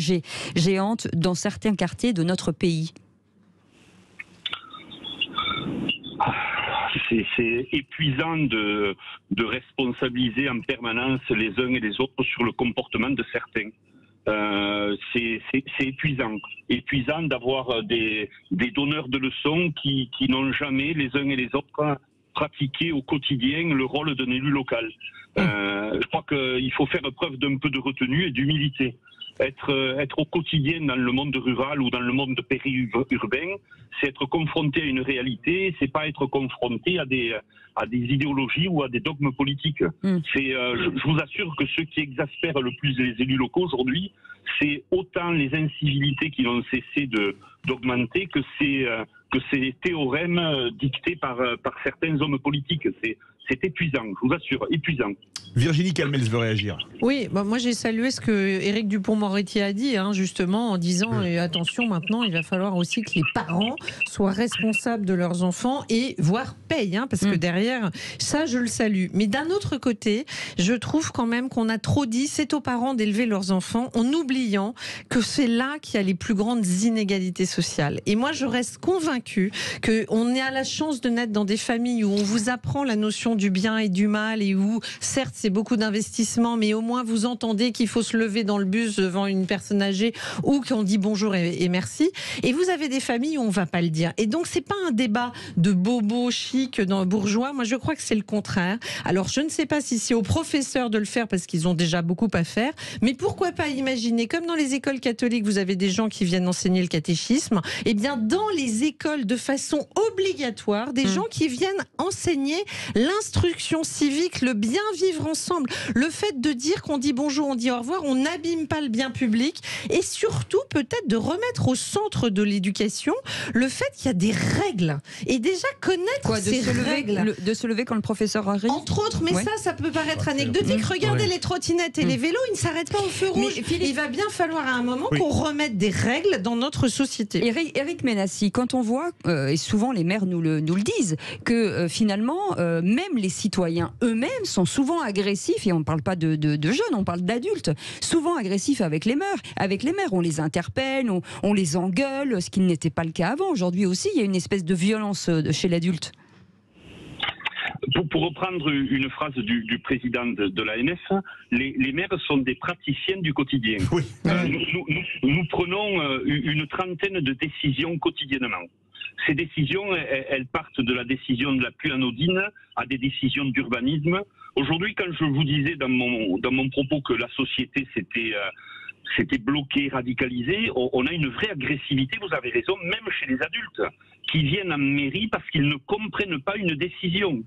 géante dans certains quartiers de notre pays ». C'est épuisant de responsabiliser en permanence les uns et les autres sur le comportement de certains. C'est épuisant d'avoir des donneurs de leçons qui n'ont jamais les uns et les autres pratiqué au quotidien le rôle d'un élu local. Je crois qu'il faut faire preuve d'un peu de retenue et d'humilité. Être au quotidien dans le monde rural ou dans le monde périurbain, c'est être confronté à une réalité, c'est pas être confronté à des idéologies ou à des dogmes politiques. Je vous assure que ce qui exaspère le plus les élus locaux aujourd'hui, c'est autant les incivilités qui n'ont cessé d'augmenter que ces théorèmes dictés par certains hommes politiques. C'est épuisant, je vous assure, épuisant. Virginie Calmels veut réagir. Oui, moi j'ai salué ce que Éric Dupond-Moretti a dit, justement, en disant attention, maintenant, il va falloir aussi que les parents soient responsables de leurs enfants et voire payent, parce que derrière, ça, je le salue. Mais d'un autre côté, je trouve quand même qu'on a trop dit, c'est aux parents d'élever leurs enfants, en oubliant que c'est là qu'il y a les plus grandes inégalités sociales. Et moi, je reste convaincue qu'on a la chance de naître dans des familles où on vous apprend la notion du bien et du mal, et où, certes, c'est beaucoup d'investissement, mais au moins vous entendez qu'il faut se lever dans le bus devant une personne âgée ou qu'on dit bonjour et merci. Et vous avez des familles où on ne va pas le dire. Et donc, c'est pas un débat de bobo chic dans bourgeois. Moi, je crois que c'est le contraire. Alors, je ne sais pas si c'est aux professeurs de le faire parce qu'ils ont déjà beaucoup à faire, mais pourquoi pas imaginer, comme dans les écoles catholiques, vous avez des gens qui viennent enseigner le catéchisme, et bien dans les écoles de façon obligatoire, des gens qui viennent enseigner l'instruction civique, le bien vivre ensemble, le fait de dire qu'on dit bonjour, on dit au revoir, on n'abîme pas le bien public, et surtout peut-être de remettre au centre de l'éducation le fait qu'il y a des règles, et déjà connaître ces règles. De se lever quand le professeur arrive. Entre autres, mais ça peut paraître anecdotique. Regardez les trottinettes et les vélos, ils ne s'arrêtent pas au feu rouge. Il va bien falloir à un moment qu'on remette des règles dans notre société. Éric Ménassi, quand on voit, et souvent les maires nous le disent, que finalement, même les citoyens eux-mêmes sont souvent agressifs, et on ne parle pas de jeunes, on parle d'adultes, souvent agressifs avec les maires. Avec les maires, on les interpelle, on les engueule, ce qui n'était pas le cas avant. Aujourd'hui aussi, il y a une espèce de violence chez l'adulte. Pour reprendre une phrase du président de l'AMF, les maires sont des praticiens du quotidien. Nous prenons une trentaine de décisions quotidiennement. Ces décisions, elles partent de la décision de la plus anodine à des décisions d'urbanisme. Aujourd'hui, quand je vous disais dans mon propos que la société s'était bloquée, radicalisée, on a une vraie agressivité, vous avez raison, même chez les adultes, qui viennent en mairie parce qu'ils ne comprennent pas une décision.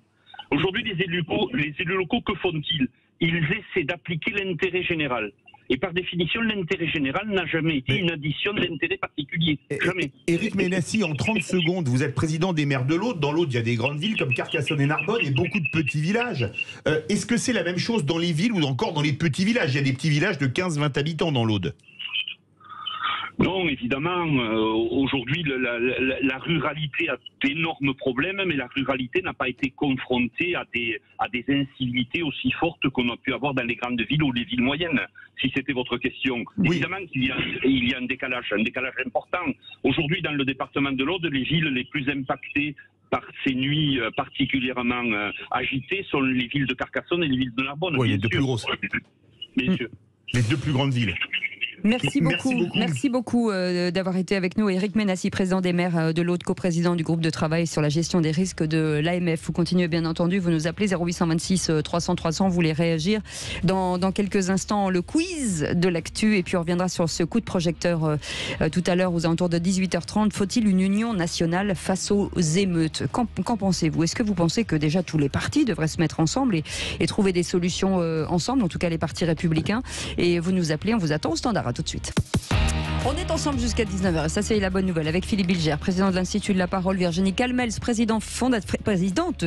Aujourd'hui, les élus locaux, que font-ils? Ils essaient d'appliquer l'intérêt général. Et par définition, l'intérêt général n'a jamais été une addition d'intérêt particulier. Jamais. Éric Ménassi, en 30 secondes, vous êtes président des maires de l'Aude. Dans l'Aude, il y a des grandes villes comme Carcassonne et Narbonne et beaucoup de petits villages. Est-ce que c'est la même chose dans les villes ou encore dans les petits villages? Il y a des petits villages de 15-20 habitants dans l'Aude. Non, évidemment, aujourd'hui, la ruralité a d'énormes problèmes, mais la ruralité n'a pas été confrontée à des incivilités aussi fortes qu'on a pu avoir dans les grandes villes ou les villes moyennes, si c'était votre question. Oui. Évidemment qu'il y a un décalage important. Aujourd'hui, dans le département de l'Aude, les villes les plus impactées par ces nuits particulièrement agitées sont les villes de Carcassonne et les villes de Narbonne. Oui, les deux plus grosses. Bien sûr. Les deux plus grandes villes. Merci beaucoup d'avoir été avec nous. Éric Ménassi, président des maires de l'Aude, coprésident du groupe de travail sur la gestion des risques de l'AMF. Vous continuez bien entendu, vous nous appelez 0826 300 300, vous voulez réagir. Dans quelques instants, le quiz de l'actu, et puis on reviendra sur ce coup de projecteur tout à l'heure aux alentours de 18h30. Faut-il une union nationale face aux émeutes? Qu'en pensez-vous? Est-ce que vous pensez que déjà tous les partis devraient se mettre ensemble et trouver des solutions ensemble, en tout cas les partis républicains? Et vous nous appelez, on vous attend au standard. À tout de suite. On est ensemble jusqu'à 19h et ça c'est la bonne nouvelle avec Philippe Bilger, président de l'Institut de la Parole, Virginie Calmels, présidente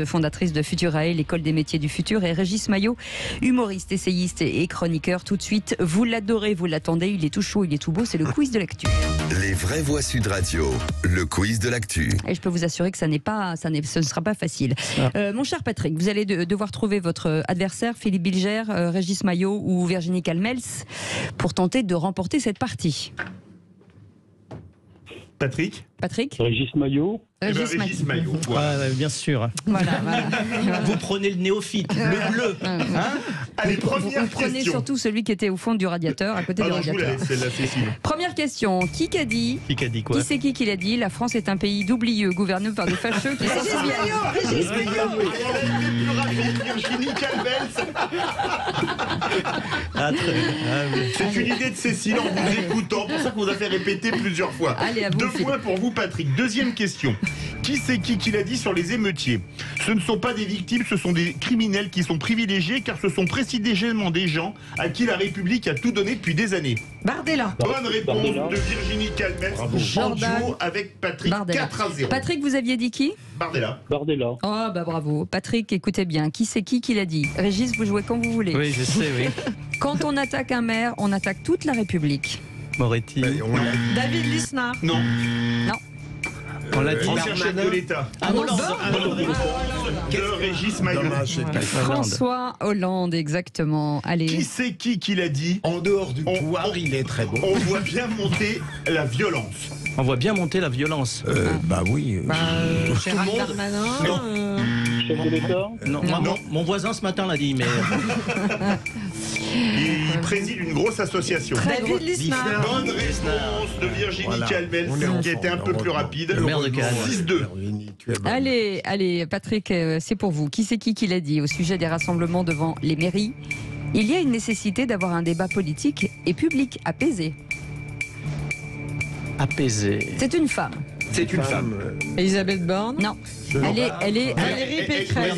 fondatrice de Futurae, l'école des métiers du futur, et Régis Maillot, humoriste, essayiste et chroniqueur. Tout de suite, vous l'adorez, vous l'attendez, il est tout chaud, il est tout beau, c'est le quiz de l'actu. Les vraies voix Sud Radio, le quiz de l'actu. Et je peux vous assurer que ce ne sera pas facile. Mon cher Patrick, vous allez devoir trouver votre adversaire, Philippe Bilger, Régis Maillot ou Virginie Calmels, pour tenter de remporter cette partie. Patrick. Régis Maillot. Régis Maillot. Voilà. Bien sûr. Voilà. Vous prenez le néophyte, le bleu. Allez, première vous prenez question. surtout celui qui était au fond du radiateur, à côté du radiateur. Celle-là, Cécile. Première question. Qui a dit quoi? Qui c'est qui l'a dit? La France est un pays d'oublieux, gouverné par des fâcheux qui s'en souviennent. Régis Maillot. Virginie Calmels. C'est une idée de Cécile en vous écoutant, pour ça qu'on vous a fait répéter plusieurs fois. Allez, à vous. 2 points pour vous, Patrick. Deuxième question. Qui c'est qui l'a dit sur les émeutiers? Ce ne sont pas des victimes, ce sont des criminels qui sont privilégiés, car ce sont précisément des gens à qui la République a tout donné depuis des années. Bardella. Bonne réponse de Virginie Calmels. Jordan. Avec Patrick. Bardella. 4-0. Patrick, vous aviez dit qui? Bardella. Oh bah bravo. Patrick, écoutez bien. Qui c'est qui l'a dit? Régis, vous jouez quand vous voulez. Oui, je sais, oui. Quand on attaque un maire, on attaque toute la République. Moretti. David Lisnard. Non. Non. On l'a dit. Ancien chef de l'État. Hollande. De Régis Maillot. François Hollande, exactement. Allez. Qui c'est qui l'a dit? En dehors du pouvoir, il est très bon. On voit bien monter la violence. On voit bien monter la violence. Bah oui. Gérald Darmanin. Chef de l'État. Non, mon voisin ce matin l'a dit, mais. Il préside une grosse association. David Lisnard. Bonne réponse de Virginie Calmels, qui était un peu plus rapide. Le maire de Cannes. 6-2. Allez, Patrick, c'est pour vous. Qui c'est qui l'a dit au sujet des rassemblements devant les mairies? Il y a une nécessité d'avoir un débat politique et public apaisé. Apaisé. C'est une femme. C'est une femme. Elisabeth Borne. Non. Elle est Valérie Pécresse.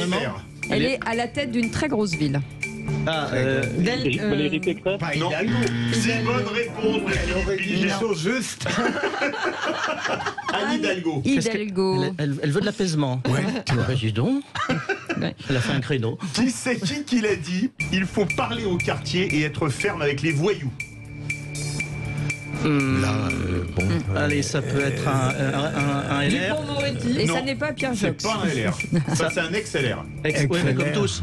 Elle est à la tête d'une très grosse ville. Valérie Pécresse. Non. C'est une bonne réponse de Philippe Bilger. Juste. Anne Hidalgo. Hidalgo. Elle veut de l'apaisement. Ouais. Dis donc. Elle a fait un créneau. Qui c'est qui l'a dit? Il faut parler au quartier et être ferme avec les voyous. Allez, ça peut être un LR. Et Non, ça n'est pas Pierre Jox. C'est pas un LR. Ça, c'est un ex-LR. Oui, mais comme tous.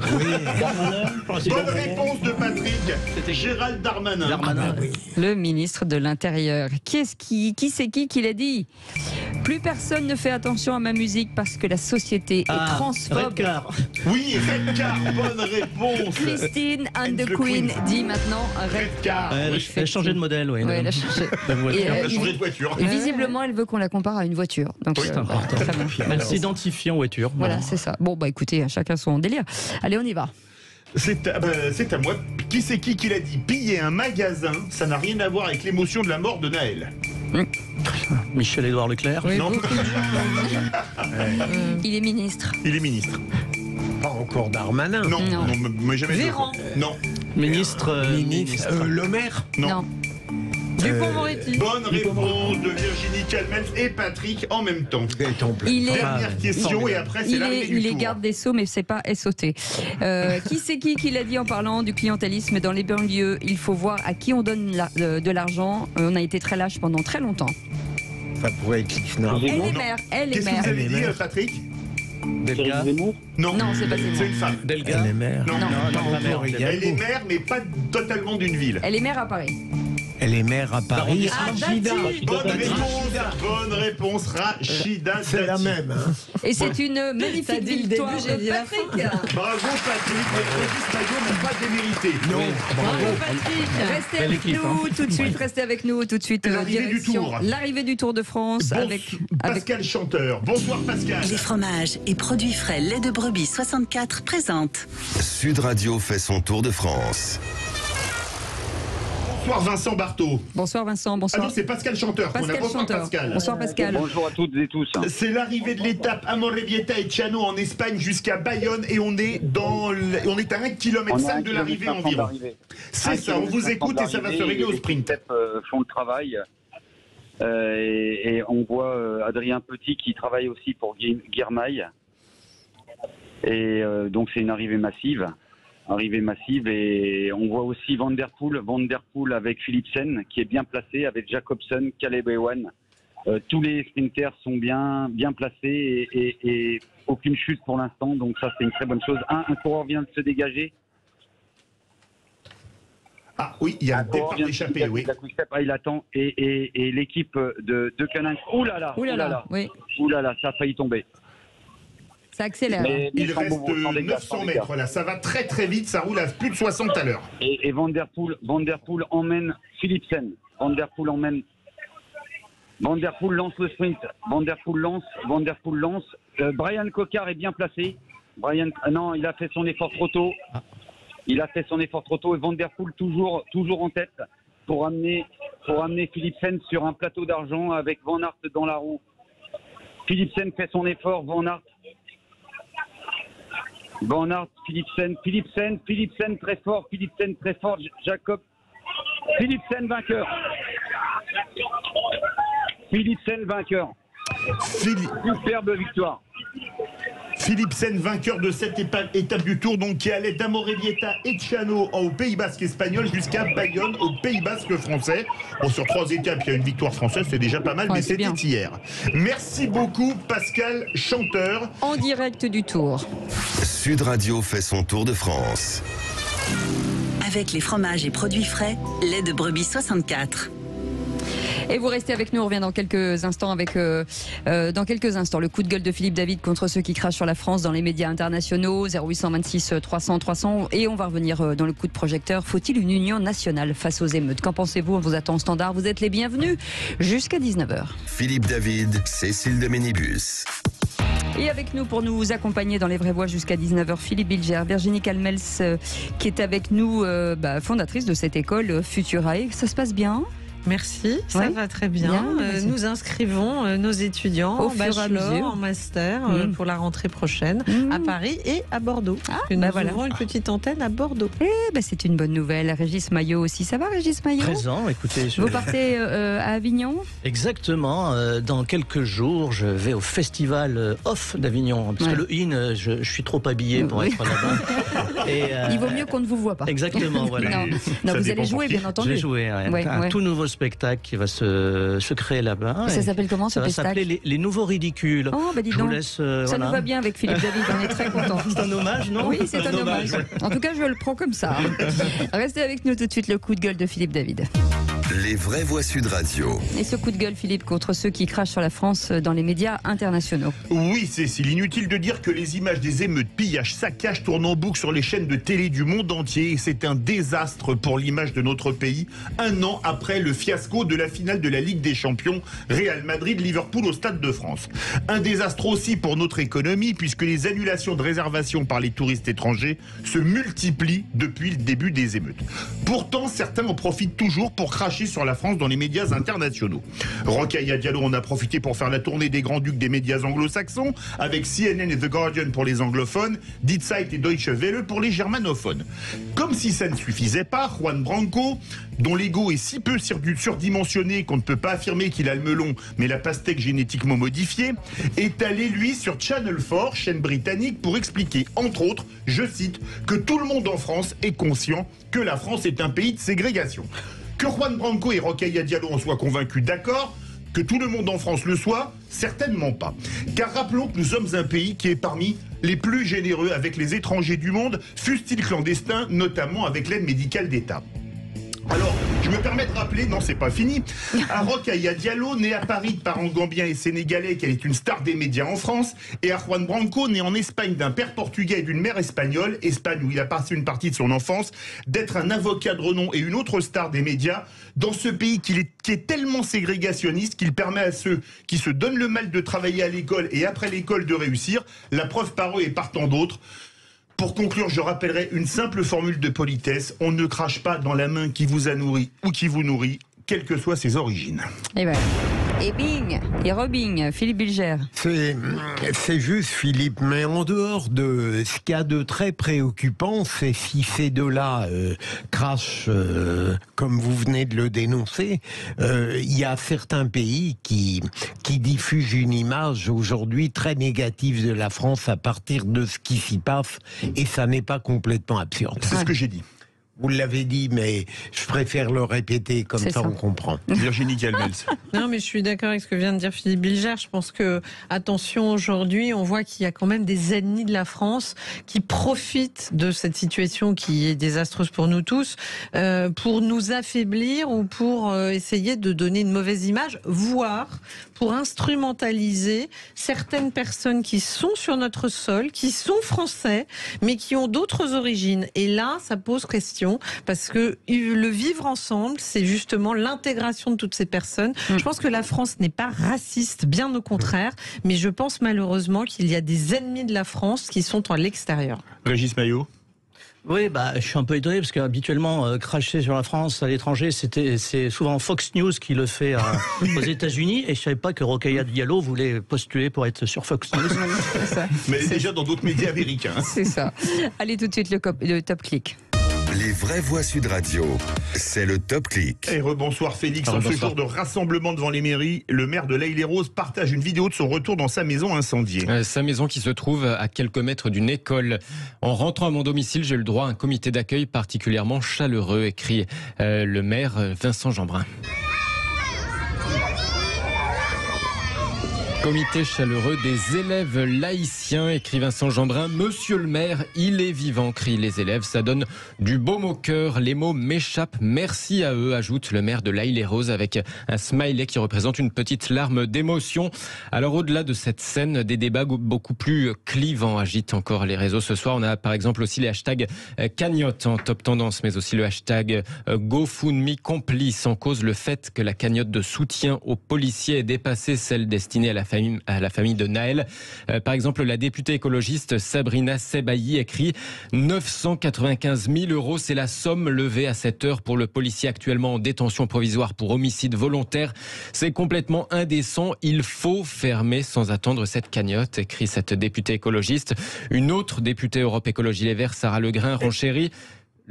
Bonne réponse de Patrick. C'était Gérald Darmanin. Le ministre de l'Intérieur. Qui c'est qui l'a dit? Plus personne ne fait attention à ma musique parce que la société est transphobe. Redcar. Oui, Redcar, bonne réponse. Christine and the Queen dit maintenant Redcar. Elle a changé de modèle, oui. Ouais, elle a changé. Elle a changé de voiture. Et visiblement, elle veut qu'on la compare à une voiture. Donc, c'est important. Elle s'identifie en voiture. Voilà, c'est ça. Bon, bah écoutez, chacun son délire. Allez, on y va. C'est à moi. Qui c'est qui l'a dit? Piller un magasin, ça n'a rien à voir avec l'émotion de la mort de Naël. Michel-Édouard Leclerc. Oui, non. Il est ministre. Il est ministre. Pas encore Darmanin. Non, mais jamais. Véran. Non. Ministre. Le maire. Non. Dupond-Moretti. Bonne réponse de Virginie Calmels et Patrick en même temps. Dernière question et après c'est l'arrivée du Il est tour. garde des Sceaux, mais c'est pas SOT. Qui c'est qui l'a dit en parlant du clientélisme dans les banlieues? Il faut voir à qui on donne de l'argent. On a été très lâche pendant très longtemps. Ça pourrait être Lisnard. Elle est maire. Qu'est-ce que vous avez dit, Patrick? Delga. Non, c'est pas Zemmour. C'est une femme. Delga. Elle est maire. Non, elle est maire, mais pas totalement d'une ville. Elle est maire à Paris. Elle est maire à Paris. Rachida. Bonne réponse, Rachida. C'est la même. Hein. Et c'est une magnifique victoire de Patrick. Bravo Patrick, mais Régis Maillot n'a pas démérité. Non, bravo Patrick. Restez avec nous tout de suite, restez avec nous tout de suite. L'arrivée du Tour de France avec Pascal Chanteur. Bonsoir Pascal. Les fromages et produits frais lait de brebis 64 présente. Sud Radio fait son tour de France. Bonsoir Vincent Barthaud. Bonsoir Vincent, bonsoir. Ah non, c'est Pascal Chanteur. Bonsoir Pascal. Bonsoir Pascal. Bonjour à toutes et tous. C'est l'arrivée de l'étape Amorebieta et Ciano en Espagne jusqu'à Bayonne et on est à 1,5 km de l'arrivée environ. C'est ça, on vous écoute et ça va se régler au sprint. Font le travail. Et on voit Adrien Petit qui travaille aussi pour Guirmail. Et donc c'est une arrivée massive et on voit aussi Van Der Poel avec Philipsen qui est bien placé avec Jacobsen, Caleb Ewan. Tous les sprinters sont bien placés et aucune chute pour l'instant, donc ça c'est une très bonne chose. Un coureur vient de se dégager. Ah oui, il y a un départ d'échappée, oui. Il attend et l'équipe de Canin. Ouh là là, ça a failli tomber. Ça accélère. Il reste 900 mètres là, ça va très très vite, ça roule à plus de 60 à l'heure. Et Van Der Poel emmène Philipsen. Van Der Poel lance le sprint. Van Der Poel lance. Brian Cocard est bien placé. Non, il a fait son effort trop tôt. Et Van Der Poel toujours en tête pour amener Philipsen sur un plateau d'argent avec Van Aert dans la roue. Philipsen fait son effort, Van Aert, Philipsen très fort, Jacob, Philipsen vainqueur. Superbe victoire. Philipsen, vainqueur de cette étape du Tour, donc qui allait d'Amorebieta et Ciano au Pays Basque espagnol jusqu'à Bayonne au Pays Basque français. Bon, sur 3 étapes, il y a une victoire française, c'est déjà pas mal, mais c'était hier. Merci beaucoup Pascal Chanteur. En direct du Tour. Sud Radio fait son tour de France. Avec les fromages et produits frais, lait de brebis 64. Et vous restez avec nous, on revient dans quelques instants avec le coup de gueule de Philippe David contre ceux qui crachent sur la France dans les médias internationaux, 0826 300 300, et on va revenir dans le coup de projecteur. Faut-il une union nationale face aux émeutes? Qu'en pensez-vous? On vous attend au standard, vous êtes les bienvenus jusqu'à 19h. Philippe David, Cécile de Ménibus. Et avec nous pour nous accompagner dans les vraies voix jusqu'à 19h, Philippe Bilger, Virginie Calmels qui est avec nous, fondatrice de cette école Futurae. Ça se passe bien? Merci, ça va très bien. Nous inscrivons nos étudiants en bachelor, en master pour la rentrée prochaine à Paris et à Bordeaux. Nous ouvrons une petite antenne à Bordeaux. C'est une bonne nouvelle. Régis Maillot aussi. Ça va, Régis Maillot? Présent, écoutez. Vous partez à Avignon? Exactement. Dans quelques jours, je vais au festival Off d'Avignon. Parce que le IN, je suis trop habillé pour être là-bas. Il vaut mieux qu'on ne vous voit pas. Exactement, voilà. Non, vous allez jouer, bien entendu. Je vais jouer un tout nouveau spectacle qui va se créer là-bas. Ça s'appelle comment ce spectacle? Ça va s'appeler les Nouveaux Ridicules. Oh, bah dis donc. Ça nous va bien avec Philippe David, on est très contents. C'est un hommage, non? Oui, c'est un hommage. En tout cas, je le prends comme ça. Restez avec nous tout de suite, le coup de gueule de Philippe David. Les vraies voix Sud Radio. Et ce coup de gueule, Philippe, contre ceux qui crachent sur la France dans les médias internationaux. Oui, Cécile, inutile de dire que les images des émeutes, pillages, saccages tournent en boucle sur les chaînes de télé du monde entier. Et c'est un désastre pour l'image de notre pays, un an après le fiasco de la finale de la Ligue des Champions, Real Madrid-Liverpool au Stade de France. Un désastre aussi pour notre économie, puisque les annulations de réservations par les touristes étrangers se multiplient depuis le début des émeutes. Pourtant, certains en profitent toujours pour cracher sur la France dans les médias internationaux. Rokhaya Diallo en a profité pour faire la tournée des grands-ducs des médias anglo-saxons, avec CNN et The Guardian pour les anglophones, Die Zeit et Deutsche Welle pour les germanophones. Comme si ça ne suffisait pas, Juan Branco, dont l'ego est si peu surdimensionné qu'on ne peut pas affirmer qu'il a le melon, mais la pastèque génétiquement modifiée, est allé, lui, sur Channel 4, chaîne britannique, pour expliquer, entre autres, je cite, que tout le monde en France est conscient que la France est un pays de ségrégation. Que Juan Branco et Rokhaya Diallo en soient convaincus, d'accord. Que tout le monde en France le soit, certainement pas. Car rappelons que nous sommes un pays qui est parmi les plus généreux avec les étrangers du monde, fussent-ils clandestins, notamment avec l'aide médicale d'État. Alors, Je me permets de rappeler, non, c'est pas fini, à Rokhaya Diallo, né à Paris de parents gambiens et sénégalais, qu'elle est une star des médias en France, et à Juan Branco, né en Espagne d'un père portugais et d'une mère espagnole, Espagne où il a passé une partie de son enfance, d'être un avocat de renom et une autre star des médias, dans ce pays qui est tellement ségrégationniste qu'il permet à ceux qui se donnent le mal de travailler à l'école et après l'école de réussir. La preuve par eux et par tant d'autres. Pour conclure, je rappellerai une simple formule de politesse. On ne crache pas dans la main qui vous a nourri ou qui vous nourrit, quelles que soient ses origines. Et voilà. Et bing, et rebing, Philippe Bilger. C'est juste, Philippe, mais en dehors de ce qu'il y a de très préoccupant, c'est si ces deux-là crachent, comme vous venez de le dénoncer, il y a certains pays qui diffusent une image aujourd'hui très négative de la France à partir de ce qui s'y passe, et ça n'est pas complètement absurde. C'est ce que j'ai dit. Vous l'avez dit, mais je préfère le répéter, comme ça on comprend. Virginie Calmels. Non, mais je suis d'accord avec ce que vient de dire Philippe Bilger. Je pense que, attention, aujourd'hui, on voit qu'il y a quand même des ennemis de la France qui profitent de cette situation qui est désastreuse pour nous tous, pour nous affaiblir ou pour essayer de donner une mauvaise image, voire pour instrumentaliser certaines personnes qui sont sur notre sol, qui sont français, mais qui ont d'autres origines. Et là, ça pose question. Parce que le vivre ensemble, c'est justement l'intégration de toutes ces personnes. Je pense que la France n'est pas raciste, bien au contraire, mais je pense malheureusement qu'il y a des ennemis de la France qui sont à l'extérieur. Régis Maillot. Oui, je suis un peu étonné parce qu'habituellement, cracher sur la France à l'étranger, c'est souvent Fox News qui le fait aux États-Unis, et je savais pas que Rokhaya Diallo voulait postuler pour être sur Fox News. Mais elle est déjà dans d'autres médias américains. C'est ça. Allez tout de suite le top clic. Les vraies voix Sud Radio, c'est le Top Clic. Et rebonsoir Félix, en ce jour de rassemblement devant les mairies, le maire de l'Haye-les-Roses partage une vidéo de son retour dans sa maison incendiée. Sa maison qui se trouve à quelques mètres d'une école. En rentrant à mon domicile, j'ai eu le droit à un comité d'accueil particulièrement chaleureux, écrit le maire Vincent Jeanbrun. Comité chaleureux des élèves laïciens, écrit Vincent Jeanbrun. Monsieur le maire, il est vivant, crient les élèves. Ça donne du baume au cœur. Les mots m'échappent. Merci à eux, ajoute le maire de l'Haye-les-Roses avec un smiley qui représente une petite larme d'émotion. Alors au-delà de cette scène, des débats beaucoup plus clivants agitent encore les réseaux ce soir. On a par exemple aussi les hashtags cagnotte en top tendance, mais aussi le hashtag GoFundMe complice. En cause le fait que la cagnotte de soutien aux policiers ait dépassé celle destinée à la famille de Naël. Par exemple, la députée écologiste Sabrina Sebailly écrit 995 000 €, c'est la somme levée à cette heure pour le policier actuellement en détention provisoire pour homicide volontaire. C'est complètement indécent. Il faut fermer sans attendre cette cagnotte, écrit cette députée écologiste. Une autre députée Europe Écologie Les Verts, Sarah Legrain, renchérit.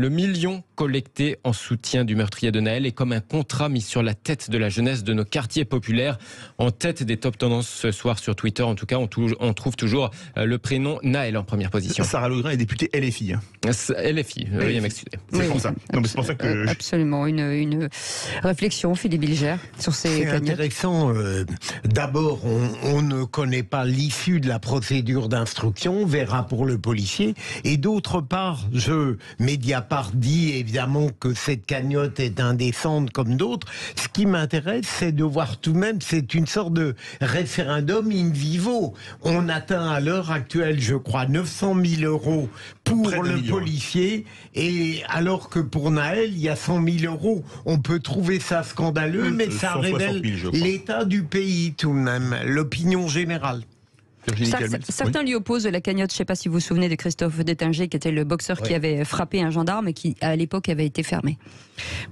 Le million collecté en soutien du meurtrier de Naël est comme un contrat mis sur la tête de la jeunesse de nos quartiers populaires. En tête des top tendances ce soir sur Twitter, en tout cas, on trouve toujours le prénom Naël en première position. Sarah Legrain est députée LFI. LFI, veuillez m'excuser. C'est pour ça. Non, mais c'est pour ça que absolument, une réflexion, Philippe Bilger, sur ces cagnottes. C'est intéressant. D'abord, on ne connaît pas l'issue de la procédure d'instruction, on verra pour le policier. Et d'autre part, Mediapart dit évidemment que cette cagnotte est indécente comme d'autres. Ce qui m'intéresse, c'est de voir tout de même, c'est une sorte de référendum in vivo. On atteint à l'heure actuelle, je crois, 900 000 € pour le policier, et alors que pour Naël, il y a 100 000 €. On peut trouver ça scandaleux, mais ça révèle l'état du pays tout de même, l'opinion générale. Certains lui opposent la cagnotte. Je ne sais pas si vous vous souvenez de Christophe Détinger, qui était le boxeur qui avait frappé un gendarme et qui, à l'époque, avait été fermé.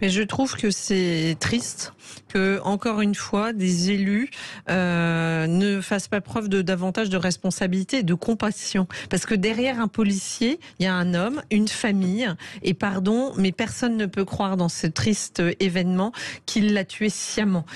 Mais je trouve que c'est triste que, encore une fois, des élus ne fassent pas preuve de davantage de responsabilité et de compassion. Parce que derrière un policier, il y a un homme, une famille, et pardon, mais personne ne peut croire dans ce triste événement qu'il l'a tué sciemment.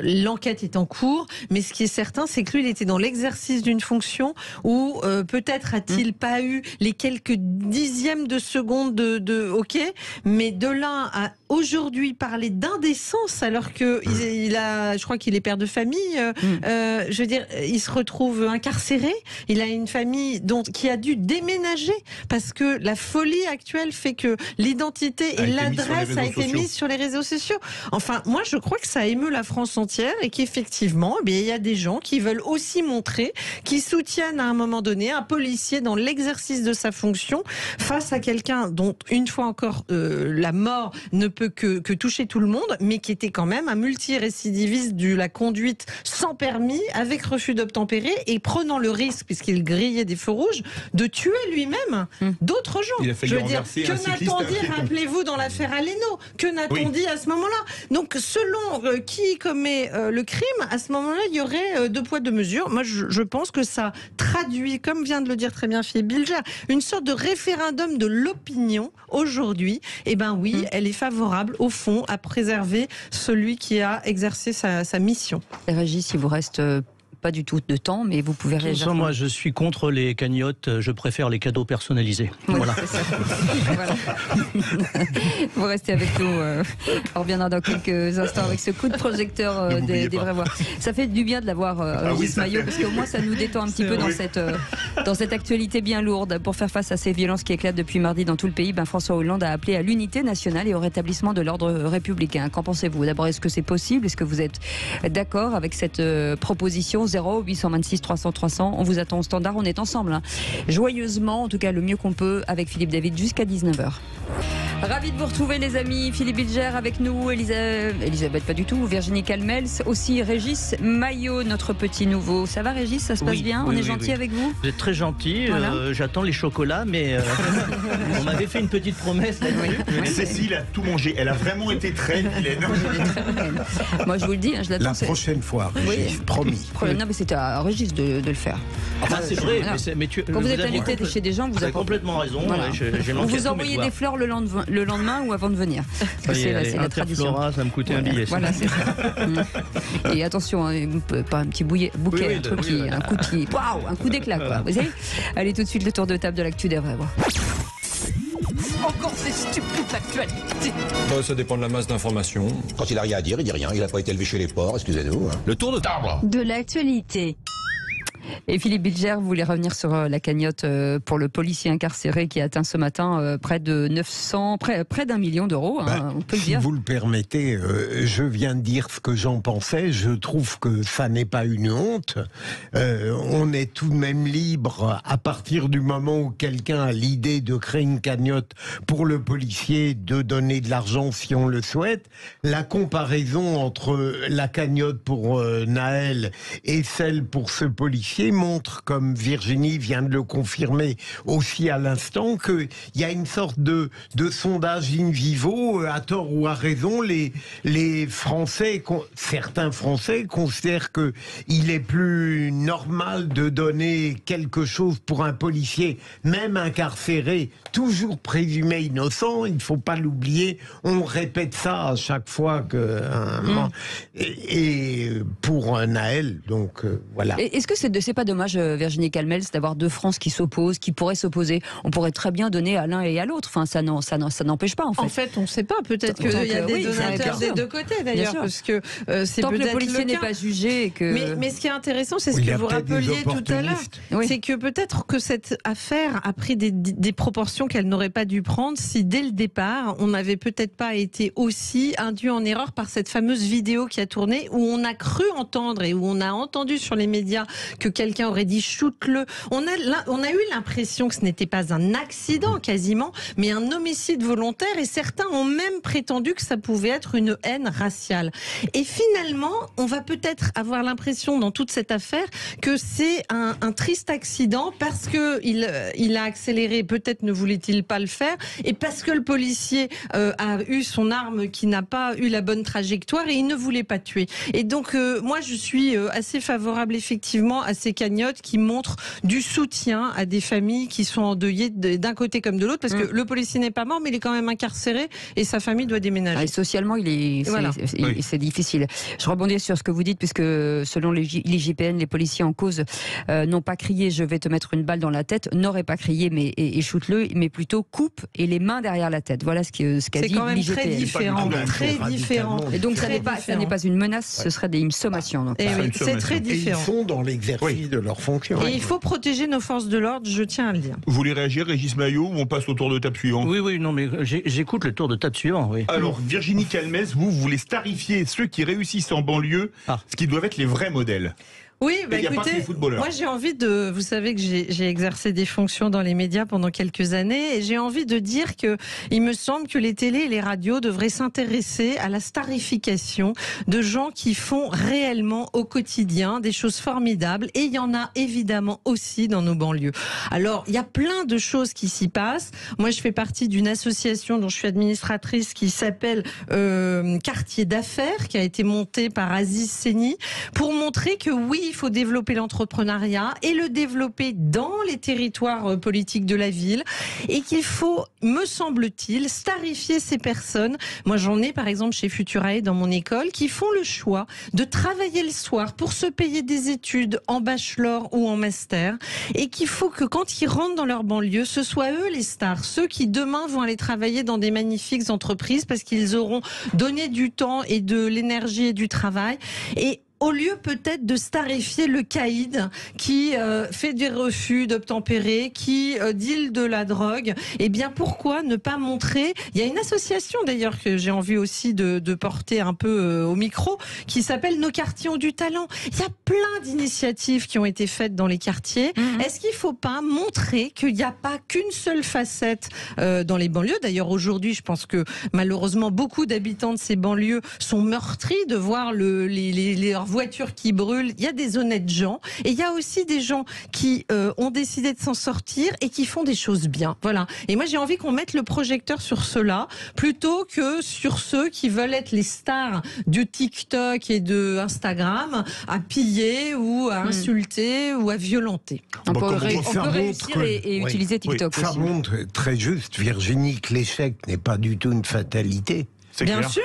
L'enquête est en cours, mais ce qui est certain, c'est que lui, il était dans l'exercice d'une fonction où peut-être a-t-il pas eu les quelques dixièmes de seconde de OK, mais de là à aujourd'hui parler d'indécence alors que je crois qu'il est père de famille. Je veux dire, il se retrouve incarcéré. Il a une famille qui a dû déménager parce que la folie actuelle fait que l'identité et l'adresse a été mise sur les réseaux sociaux. Enfin, moi, je crois que ça émeut la France entière et qu'effectivement, il y a des gens qui veulent aussi montrer, qui soutiennent à un moment donné un policier dans l'exercice de sa fonction face à quelqu'un dont, une fois encore, la mort ne peut que toucher tout le monde, mais qui était quand même un multirécidiviste de la conduite sans permis, avec refus d'obtempérer et prenant le risque, puisqu'il grillait des feux rouges, de tuer lui-même d'autres gens. Il a failli renverser un cycliste. Que n'a-t-on dit, rappelez-vous, dans l'affaire Aleno? Que n'a-t-on dit à ce moment-là? Donc, selon qui commet le crime, à ce moment-là, il y aurait deux poids, deux mesures. Moi, je pense que ça traduit, comme vient de le dire très bien Philippe Bilger, une sorte de référendum de l'opinion aujourd'hui. Eh ben oui, elle est favorable, au fond, à préserver celui qui a exercé sa mission. Et Régis, il vous reste pas du tout de temps, mais vous pouvez réagir. Moi, je suis contre les cagnottes. Je préfère les cadeaux personnalisés. Oui, voilà. Voilà. Vous restez avec nous. On reviendra dans quelques instants avec ce coup de projecteur des vraies voix. Ça fait du bien de l'avoir, Régis Maillot, parce qu'au moins ça nous détend un petit peu dans cette actualité bien lourde. Pour faire face à ces violences qui éclatent depuis mardi dans tout le pays, François Hollande a appelé à l'unité nationale et au rétablissement de l'ordre républicain. Qu'en pensez-vous? D'abord, est-ce que c'est possible? Est-ce que vous êtes d'accord avec cette proposition? 0826 300 300. On vous attend au standard, on est ensemble. Joyeusement, en tout cas le mieux qu'on peut, avec Philippe David jusqu'à 19h. Ravi de vous retrouver les amis. Philippe Bilger avec nous, Elisabeth pas du tout, Virginie Calmels, aussi Régis Maillot, notre petit nouveau. Ça va Régis, ça se passe bien? On est gentil avec vous? Vous êtes très gentil, j'attends les chocolats, mais on m'avait fait une petite promesse. Cécile a tout mangé, elle a vraiment été très vilaine. Moi je vous le dis, je l'attends. La prochaine fois, Régis, promis. Non mais c'était à Régis de le faire. Enfin, c'est vrai, mais quand vous êtes invité chez des gens, vous avez complètement raison. Voilà. On vous envoyez des fleurs le lendemain ou avant de venir. C'est la tradition. Ça me coûtait un billet. Voilà, c'est ça. Et attention, pas un petit bouquet, un truc un coup qui, waouh, un coup d'éclat, quoi. Vous savez. Allez, tout de suite le tour de table de l'actu des vraies voix. Encore ces stupides actualités. Ça dépend de la masse d'informations. Quand il a rien à dire, il dit rien. Il n'a pas été élevé chez les porcs, excusez-nous. Le tour de table. De l'actualité. Et Philippe Bilger voulait revenir sur la cagnotte pour le policier incarcéré qui a atteint ce matin près de 900, près d'1 million d'euros. On peut le dire. Si vous le permettez, je viens de dire ce que j'en pensais. Je trouve que ça n'est pas une honte. On est tout de même libre à partir du moment où quelqu'un a l'idée de créer une cagnotte pour le policier, de donner de l'argent si on le souhaite. La comparaison entre la cagnotte pour Naël et celle pour ce policier montre, comme Virginie vient de le confirmer aussi à l'instant, qu'il y a une sorte de sondage in vivo, à tort ou à raison, les Français, certains Français considèrent qu'il est plus normal de donner quelque chose pour un policier, même incarcéré, toujours présumé innocent, il ne faut pas l'oublier, on répète ça à chaque fois que... Et pour Naël, donc voilà. Est-ce que c'est pas dommage, Virginie Calmels, d'avoir deux France qui s'opposent, qui pourraient s'opposer? On pourrait très bien donner à l'un et à l'autre. Enfin, ça n'empêche pas, en fait. En fait, on ne sait pas. Peut-être qu'il y a des donateurs des deux côtés, d'ailleurs, parce que c'est tant que peut-être le policier n'est pas jugé et que... Mais ce qui est intéressant, c'est ce que vous rappeliez tout à l'heure, c'est que peut-être que cette affaire a pris des proportions qu'elle n'aurait pas dû prendre si, dès le départ, on n'avait peut-être pas été aussi induit en erreur par cette fameuse vidéo qui a tourné, où on a cru entendre et où on a entendu sur les médias que quelqu'un aurait dit shoot-le. On a eu l'impression que ce n'était pas un accident quasiment, mais un homicide volontaire, et certains ont même prétendu que ça pouvait être une haine raciale. Et finalement, on va peut-être avoir l'impression dans toute cette affaire que c'est un triste accident parce que il a accéléré, peut-être ne voulait-il pas le faire, et parce que le policier a eu son arme qui n'a pas eu la bonne trajectoire et il ne voulait pas tuer. Et donc moi je suis assez favorable effectivement à ces ces cagnottes qui montrent du soutien à des familles qui sont endeuillées d'un côté comme de l'autre, parce que le policier n'est pas mort, mais il est quand même incarcéré et sa famille doit déménager. Et socialement, c'est difficile. Je rebondis sur ce que vous dites, puisque selon l'IGPN, les policiers en cause n'ont pas crié « je vais te mettre une balle dans la tête », n'auraient pas crié et shoot-le, mais plutôt coupe et les mains derrière la tête. Voilà ce qu'a dit l'IGPN. C'est quand même très différent. Très différent. Et donc ça n'est pas une menace, ce serait une sommation. Donc. C'est très différent. Et ils sont dans l'exercice de leur fonction. Et il faut protéger nos forces de l'ordre, je tiens à le dire. Vous voulez réagir, Régis Maillot, ou on passe au tour de table suivant? Oui, non, mais j'écoute le tour de table suivant. Oui. Alors, Virginie Calmès, vous voulez starifier ceux qui réussissent en banlieue, ce qui doivent être les vrais modèles. Oui, écoutez, moi j'ai envie de... Vous savez que j'ai exercé des fonctions dans les médias pendant quelques années et j'ai envie de dire que il me semble que les télés et les radios devraient s'intéresser à la starification de gens qui font réellement au quotidien des choses formidables, et il y en a évidemment aussi dans nos banlieues. Alors, il y a plein de choses qui s'y passent. Moi, je fais partie d'une association dont je suis administratrice qui s'appelle Quartier d'affaires, qui a été montée par Aziz Seni, pour montrer que oui, il faut développer l'entrepreneuriat et le développer dans les territoires politiques de la ville, et qu'il faut, me semble-t-il, starifier ces personnes. Moi, j'en ai par exemple chez Futurae dans mon école qui font le choix de travailler le soir pour se payer des études en bachelor ou en master, et qu'il faut que quand ils rentrent dans leur banlieue, ce soit eux les stars, ceux qui demain vont aller travailler dans des magnifiques entreprises parce qu'ils auront donné du temps et de l'énergie et du travail. Et au lieu peut-être de starifier le caïd qui fait des refus d'obtempérer, qui deal de la drogue, eh bien pourquoi ne pas montrer... Il y a une association d'ailleurs que j'ai envie aussi de porter un peu au micro, qui s'appelle Nos quartiers ont du talent. Il y a plein d'initiatives qui ont été faites dans les quartiers. Est-ce qu'il ne faut pas montrer qu'il n'y a pas qu'une seule facette dans les banlieues? D'ailleurs aujourd'hui, je pense que malheureusement beaucoup d'habitants de ces banlieues sont meurtris de voir leurs voitures qui brûlent. Il y a des honnêtes gens et il y a aussi des gens qui ont décidé de s'en sortir et qui font des choses bien. Voilà. Et moi j'ai envie qu'on mette le projecteur sur ceux-là plutôt que sur ceux qui veulent être les stars du TikTok et de Instagram, à piller ou à insulter ou à violenter. On peut réussir et utiliser TikTok aussi. Ça montre très juste, Virginie, que l'échec n'est pas du tout une fatalité. Bien sûr.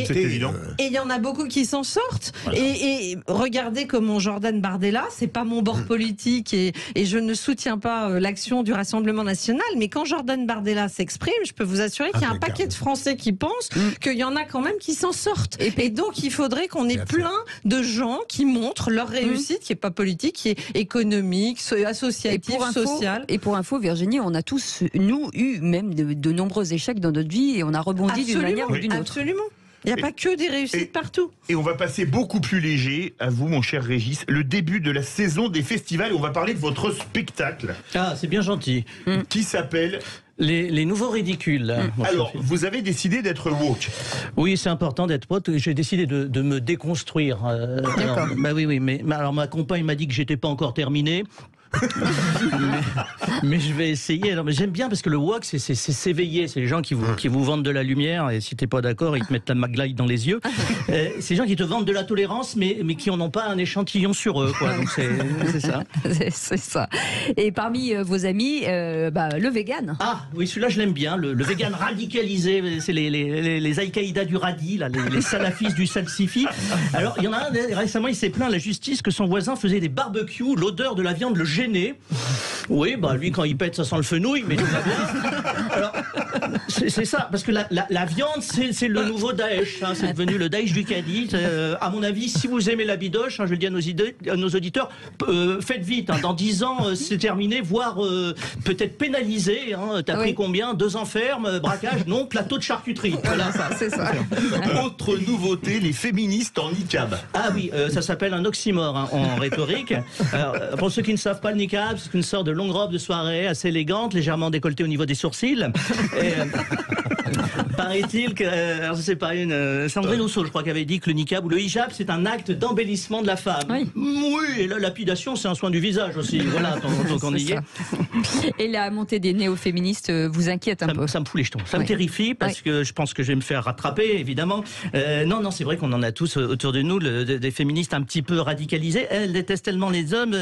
C'est évident. Et il y en a beaucoup qui s'en sortent. Voilà. Et regardez comment Jordan Bardella, c'est pas mon bord politique et je ne soutiens pas l'action du Rassemblement national, mais quand Jordan Bardella s'exprime, je peux vous assurer qu'il y a un paquet de Français qui pensent qu'il y en a quand même qui s'en sortent. Et donc il faudrait qu'on ait plein de gens qui montrent leur réussite, qui est pas politique, qui est économique, associative, sociale. Et pour info, Virginie, on a tous, nous, eu même de nombreux échecs dans notre vie et on a rebondi d'une manière. Absolument. Il n'y a pas que des réussites partout. Et on va passer beaucoup plus léger, à vous mon cher Régis, le début de la saison des festivals. Et on va parler de votre spectacle. Ah, c'est bien gentil. Qui s'appelle... Les nouveaux ridicules. Alors, vous avez décidé d'être woke. Oui, c'est important d'être woke. J'ai décidé de me déconstruire. D'accord. Oui, mais alors ma compagne m'a dit que j'étais pas encore terminé. mais je vais essayer. Alors, mais j'aime bien parce que le woke, c'est s'éveiller. C'est les gens qui vous vendent de la lumière et si t'es pas d'accord, ils te mettent la maglite dans les yeux. C'est les gens qui te vendent de la tolérance, mais qui n'en ont pas un échantillon sur eux. Quoi. Donc c'est ça. C'est ça. Et parmi vos amis, le vegan. Ah oui, celui-là je l'aime bien. Le vegan radicalisé, c'est les Al-Qaïda du radis, là, les salafistes du salsifi. Alors il y en a un récemment, il s'est plaint à la justice que son voisin faisait des barbecues, l'odeur de la viande le gênait. Oui, lui quand il pète ça sent le fenouil, mais tout va bien. Alors c'est ça, parce que la viande c'est le nouveau Daesh, hein, c'est devenu le Daesh du Cadi. À mon avis, si vous aimez la bidoche, hein, je le dis à nos auditeurs, faites vite, hein, dans 10 ans c'est terminé, voire peut-être pénalisé. Hein, t'as pris combien? 2 ans ferme, braquage? Non, plateau de charcuterie. Voilà, c'est ça. Autre nouveauté, les féministes en niqab. Ah oui, ça s'appelle un oxymore hein, en rhétorique. Alors, pour ceux qui ne savent pas le niqab, c'est une sorte de longue robe de soirée assez élégante, légèrement décolletée au niveau des sourcils. Paraît-il que, alors c'est pas Sandrine Rousseau, je crois, qui avait dit que le niqab ou le hijab, c'est un acte d'embellissement de la femme. Oui, et la lapidation, c'est un soin du visage aussi. Voilà, tant qu'on y est. Et la montée des néo-féministes vous inquiète un peu? Ça me fout les jetons. Ça me terrifie parce que je pense que je vais me faire rattraper, évidemment. Non, c'est vrai qu'on en a tous autour de nous, des féministes un petit peu radicalisées. Elles détestent tellement les hommes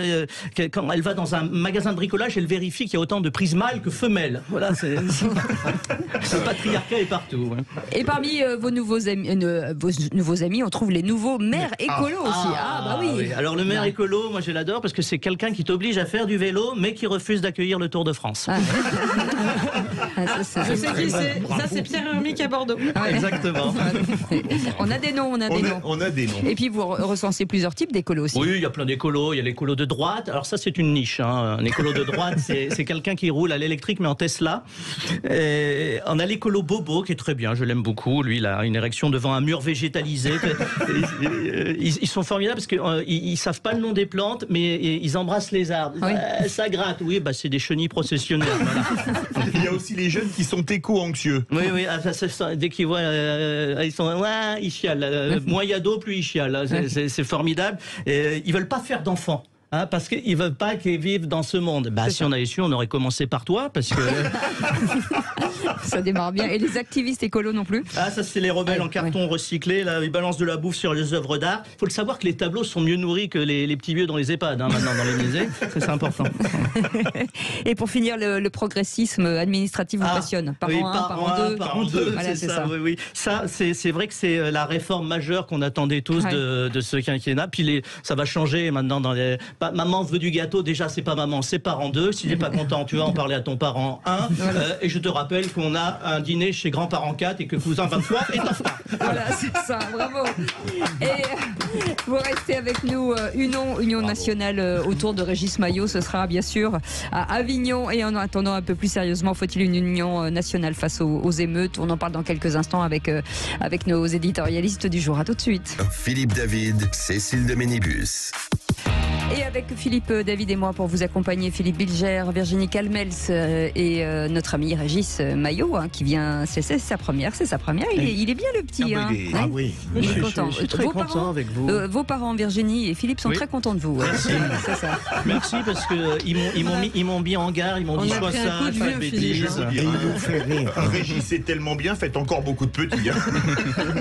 que quand elle va dans un magasin de bricolage, elle vérifie qu'il y a autant de prises mâles que femelles. Voilà, le patriarcat est partout. Et parmi vos nouveaux amis, on trouve les nouveaux maires écolos aussi. Bah oui. Alors le maire écolo, moi je l'adore parce que c'est quelqu'un qui t'oblige à faire du vélo, mais qui refuse d'accueillir le Tour de France. Je sais qui c'est. Ça, c'est Pierre Hermic à Bordeaux. Exactement. On a des noms, On a des noms. Et puis vous recensez plusieurs types d'écolos aussi. Oui, il y a plein d'écolos. Il y a l'écolo de droite. Alors ça, c'est une niche. Un écolo de droite, c'est quelqu'un qui roule à l'électrique, mais en Tesla. Et on a l'écolo bobo, qui est très bien. Je l'aime beaucoup. Lui, il a une érection devant un mur végétalisé. Ils sont formidables parce qu'ils savent pas le nom des plantes, mais ils embrassent les arbres. Ça gratte. Oui, c'est des chenilles processionnelles. Voilà. Il y a aussi les jeunes qui sont éco-anxieux. Oui, dès qu'ils voient, ils chialent. Moins il y a d'eau, plus ils chialent. C'est formidable. Et ils veulent pas faire d'enfants. Parce qu'ils veulent pas qu'ils vivent dans ce monde. Si on avait su, on aurait commencé par toi, parce que ça démarre bien. Et les activistes écolos non plus? Ça c'est les rebelles en carton recyclé. Là, ils balancent de la bouffe sur les œuvres d'art. Faut le savoir que les tableaux sont mieux nourris que les petits vieux dans les EHPAD, maintenant dans les musées. C'est important. Et pour finir, le progressisme administratif vous passionne? Par an 2. Voilà, c'est ça. Oui. Ça, c'est vrai que c'est la réforme majeure qu'on attendait tous de ce quinquennat. Puis ça va changer maintenant dans les. Maman veut du gâteau, déjà c'est pas maman, c'est parent 2. S'il n'est pas content, tu vas en parler à ton parent 1. Et je te rappelle qu'on a un dîner chez grand-parent 4 et que cousin 23 est en retard. Voilà, c'est ça, bravo. Et vous restez avec nous, Union nationale autour de Régis Maillot. Ce sera bien sûr à Avignon. Et en attendant un peu plus sérieusement, faut-il une union nationale face aux émeutes? On en parle dans quelques instants avec nos éditorialistes du jour. À tout de suite. Philippe David, Cécile de Ménibus. Et avec Philippe David et moi pour vous accompagner, Philippe Bilger, Virginie Calmels et notre ami Régis Maillot qui vient, c'est sa première. Il est bien le petit. Oui. Il est content. Je suis très content avec vous. Vos parents, Virginie et Philippe, sont très contents de vous. Merci. C'est ça. Merci parce que ils m'ont mis en garde, ils m'ont dit sois sage, pas de bêtises. Régis, c'est tellement bien, faites encore beaucoup de petits.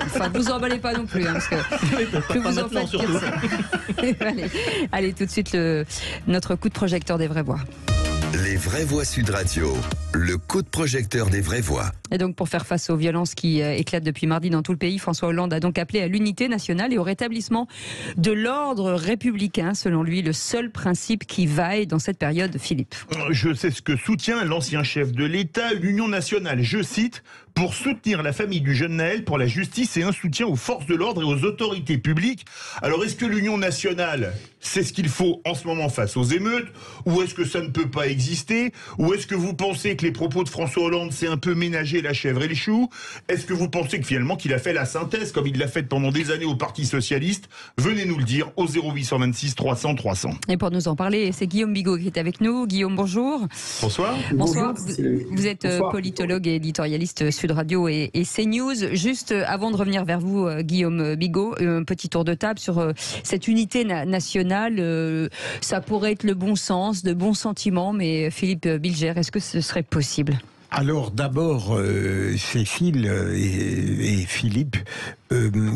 Enfin, vous emballez pas non plus, parce que plus vous en faites, surtout. Allez, tout de suite notre coup de projecteur des vraies voix. Les vraies voix Sud Radio, le coup de projecteur des vraies voix. Et donc pour faire face aux violences qui éclatent depuis mardi dans tout le pays, François Hollande a donc appelé à l'unité nationale et au rétablissement de l'ordre républicain, selon lui le seul principe qui vaille dans cette période. Philippe. Je sais ce que soutient l'ancien chef de l'État, l'Union nationale, je cite, pour soutenir la famille du jeune Naël, pour la justice et un soutien aux forces de l'ordre et aux autorités publiques. Alors est-ce que l'Union nationale, c'est ce qu'il faut en ce moment face aux émeutes, ou est-ce que ça ne peut pas exister, ou est-ce que vous pensez que les propos de François Hollande, c'est un peu ménager la chèvre et le chou? Est-ce que vous pensez que finalement qu'il a fait la synthèse comme il l'a fait pendant des années au Parti Socialiste? Venez nous le dire au 0826 300 300. Et pour nous en parler, c'est Guillaume Bigot qui est avec nous. Guillaume, bonjour. Bonsoir. Bonsoir. Vous êtes politologue et éditorialiste Sud Radio et CNews. Juste avant de revenir vers vous, Guillaume Bigot, un petit tour de table sur cette unité nationale. Ça pourrait être le bon sens, de bons sentiments, mais Philippe Bilger, est-ce que ce serait possible? Alors d'abord, Cécile et Philippe,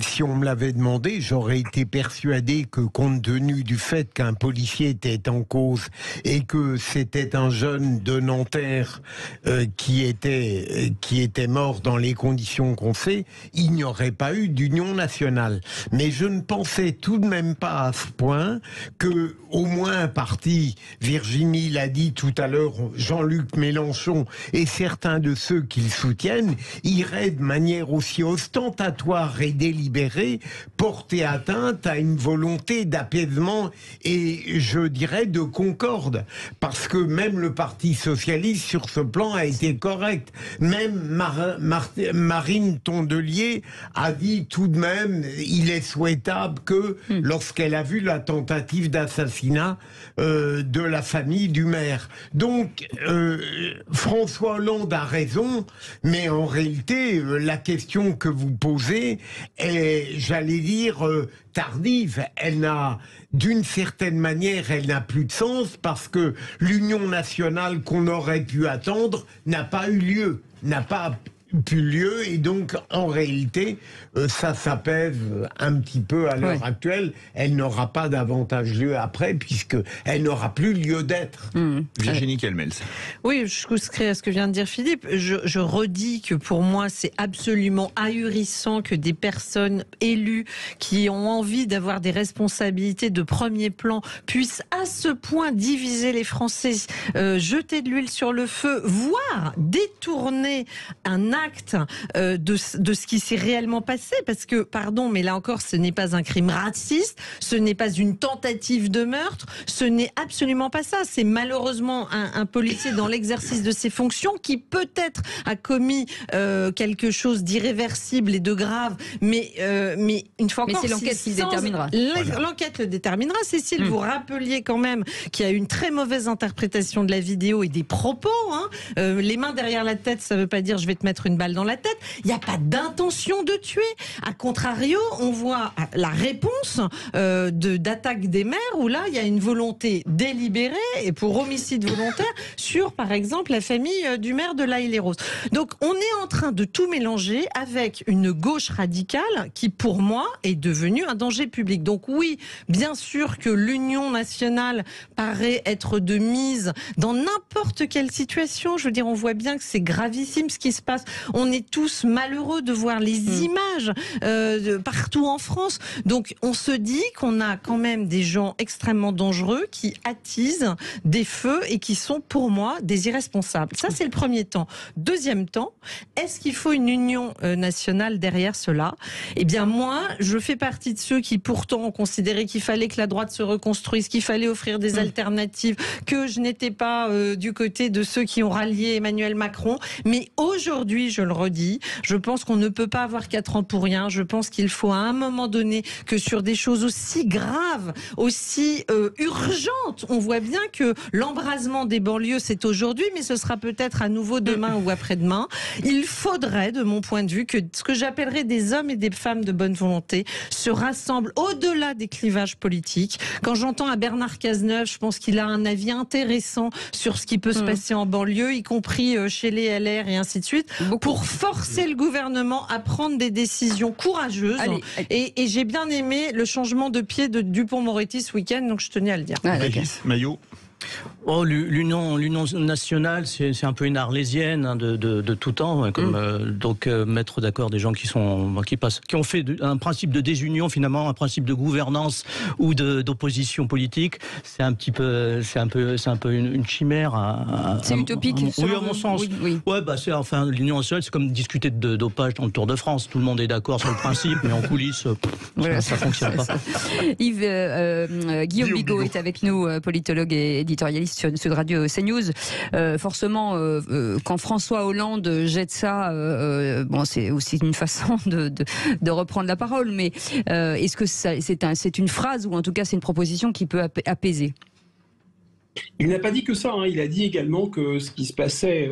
si on me l'avait demandé, j'aurais été persuadé que compte tenu du fait qu'un policier était en cause et que c'était un jeune de Nanterre qui était mort dans les conditions qu'on sait, il n'y aurait pas eu d'union nationale. Mais je ne pensais tout de même pas à ce point que au moins un parti, Virginie l'a dit tout à l'heure, Jean-Luc Mélenchon et certains de ceux qui le soutiennent iraient de manière aussi ostentatoire volontaire et délibéré, porter atteinte à une volonté d'apaisement et, je dirais, de concorde. Parce que même le Parti socialiste, sur ce plan, a été correct. Même Marine Tondelier a dit tout de même, il est souhaitable que, lorsqu'elle a vu la tentative d'assassinat de la famille du maire. Donc, François Hollande a raison, mais en réalité, la question que vous posez est, j'allais dire, tardive. Elle n'a, d'une certaine manière, elle n'a plus de sens parce que l'union nationale qu'on aurait pu attendre n'a pas eu lieu, n'a pas plus lieu, et donc en réalité ça s'apaise un petit peu à l'heure actuelle. Elle n'aura pas davantage lieu après, puisque elle n'aura plus lieu d'être. Virginie Kelmels. Oui, je souscris à ce que vient de dire Philippe. Je redis que pour moi c'est absolument ahurissant que des personnes élues qui ont envie d'avoir des responsabilités de premier plan puissent à ce point diviser les Français, jeter de l'huile sur le feu, voire détourner un acte de ce qui s'est réellement passé, parce que, pardon, mais là encore, ce n'est pas un crime raciste, ce n'est pas une tentative de meurtre, ce n'est absolument pas ça. C'est malheureusement un policier dans l'exercice de ses fonctions qui peut-être a commis quelque chose d'irréversible et de grave, mais une fois encore... Mais c'est l'enquête qui le déterminera. L'enquête le déterminera. Cécile, vous rappeliez quand même qu'il y a une très mauvaise interprétation de la vidéo et des propos. Les mains derrière la tête, ça ne veut pas dire je vais te mettre une balle dans la tête. Il n'y a pas d'intention de tuer. A contrario, on voit la réponse d'attaque des maires où là, il y a une volonté délibérée et pour homicide volontaire sur, par exemple, la famille du maire de l'Haye-les-Roses. Donc, on est en train de tout mélanger avec une gauche radicale qui, pour moi, est devenue un danger public. Donc oui, bien sûr que l'union nationale paraît être de mise dans n'importe quelle situation. Je veux dire, on voit bien que c'est gravissime ce qui se passe. On est tous malheureux de voir les images partout en France. Donc on se dit qu'on a quand même des gens extrêmement dangereux qui attisent des feux et qui sont pour moi des irresponsables. Ça c'est le premier temps. Deuxième temps, est-ce qu'il faut une union nationale derrière cela? Eh bien moi, je fais partie de ceux qui pourtant ont considéré qu'il fallait que la droite se reconstruise, qu'il fallait offrir des alternatives, que je n'étais pas du côté de ceux qui ont rallié Emmanuel Macron. Mais aujourd'hui, je le redis, je pense qu'on ne peut pas avoir 4 ans pour rien. Je pense qu'il faut à un moment donné que sur des choses aussi graves, aussi urgentes, on voit bien que l'embrasement des banlieues, c'est aujourd'hui, mais ce sera peut-être à nouveau demain ou après-demain. Il faudrait, de mon point de vue, que ce que j'appellerais des hommes et des femmes de bonne volonté se rassemblent au-delà des clivages politiques. Quand j'entends à Bernard Cazeneuve, je pense qu'il a un avis intéressant sur ce qui peut se passer en banlieue, y compris chez les LR et ainsi de suite, pour forcer le gouvernement à prendre des décisions courageuses. Et j'ai bien aimé le changement de pied de Dupond-Moretti ce week-end, donc je tenais à le dire. Maillot. Oh, l'union nationale, c'est un peu une arlésienne de tout temps, comme donc mettre d'accord des gens qui ont fait un principe de désunion, finalement un principe de gouvernance ou d'opposition politique. C'est un peu une chimère. C'est utopique. Oui, à mon sens. Oui. Ouais, l'union nationale, c'est comme discuter de dopage dans le Tour de France. Tout le monde est d'accord sur le principe, mais en coulisses, ça fonctionne pas. Yves, Guillaume Bigot est avec nous, politologue et éditorialiste sur Sud Radio CNews. Forcément, quand François Hollande jette ça, c'est aussi une façon de reprendre la parole, mais est-ce que c'est une phrase ou en tout cas c'est une proposition qui peut apaiser? Il n'a pas dit que ça, il a dit également que ce qui se passait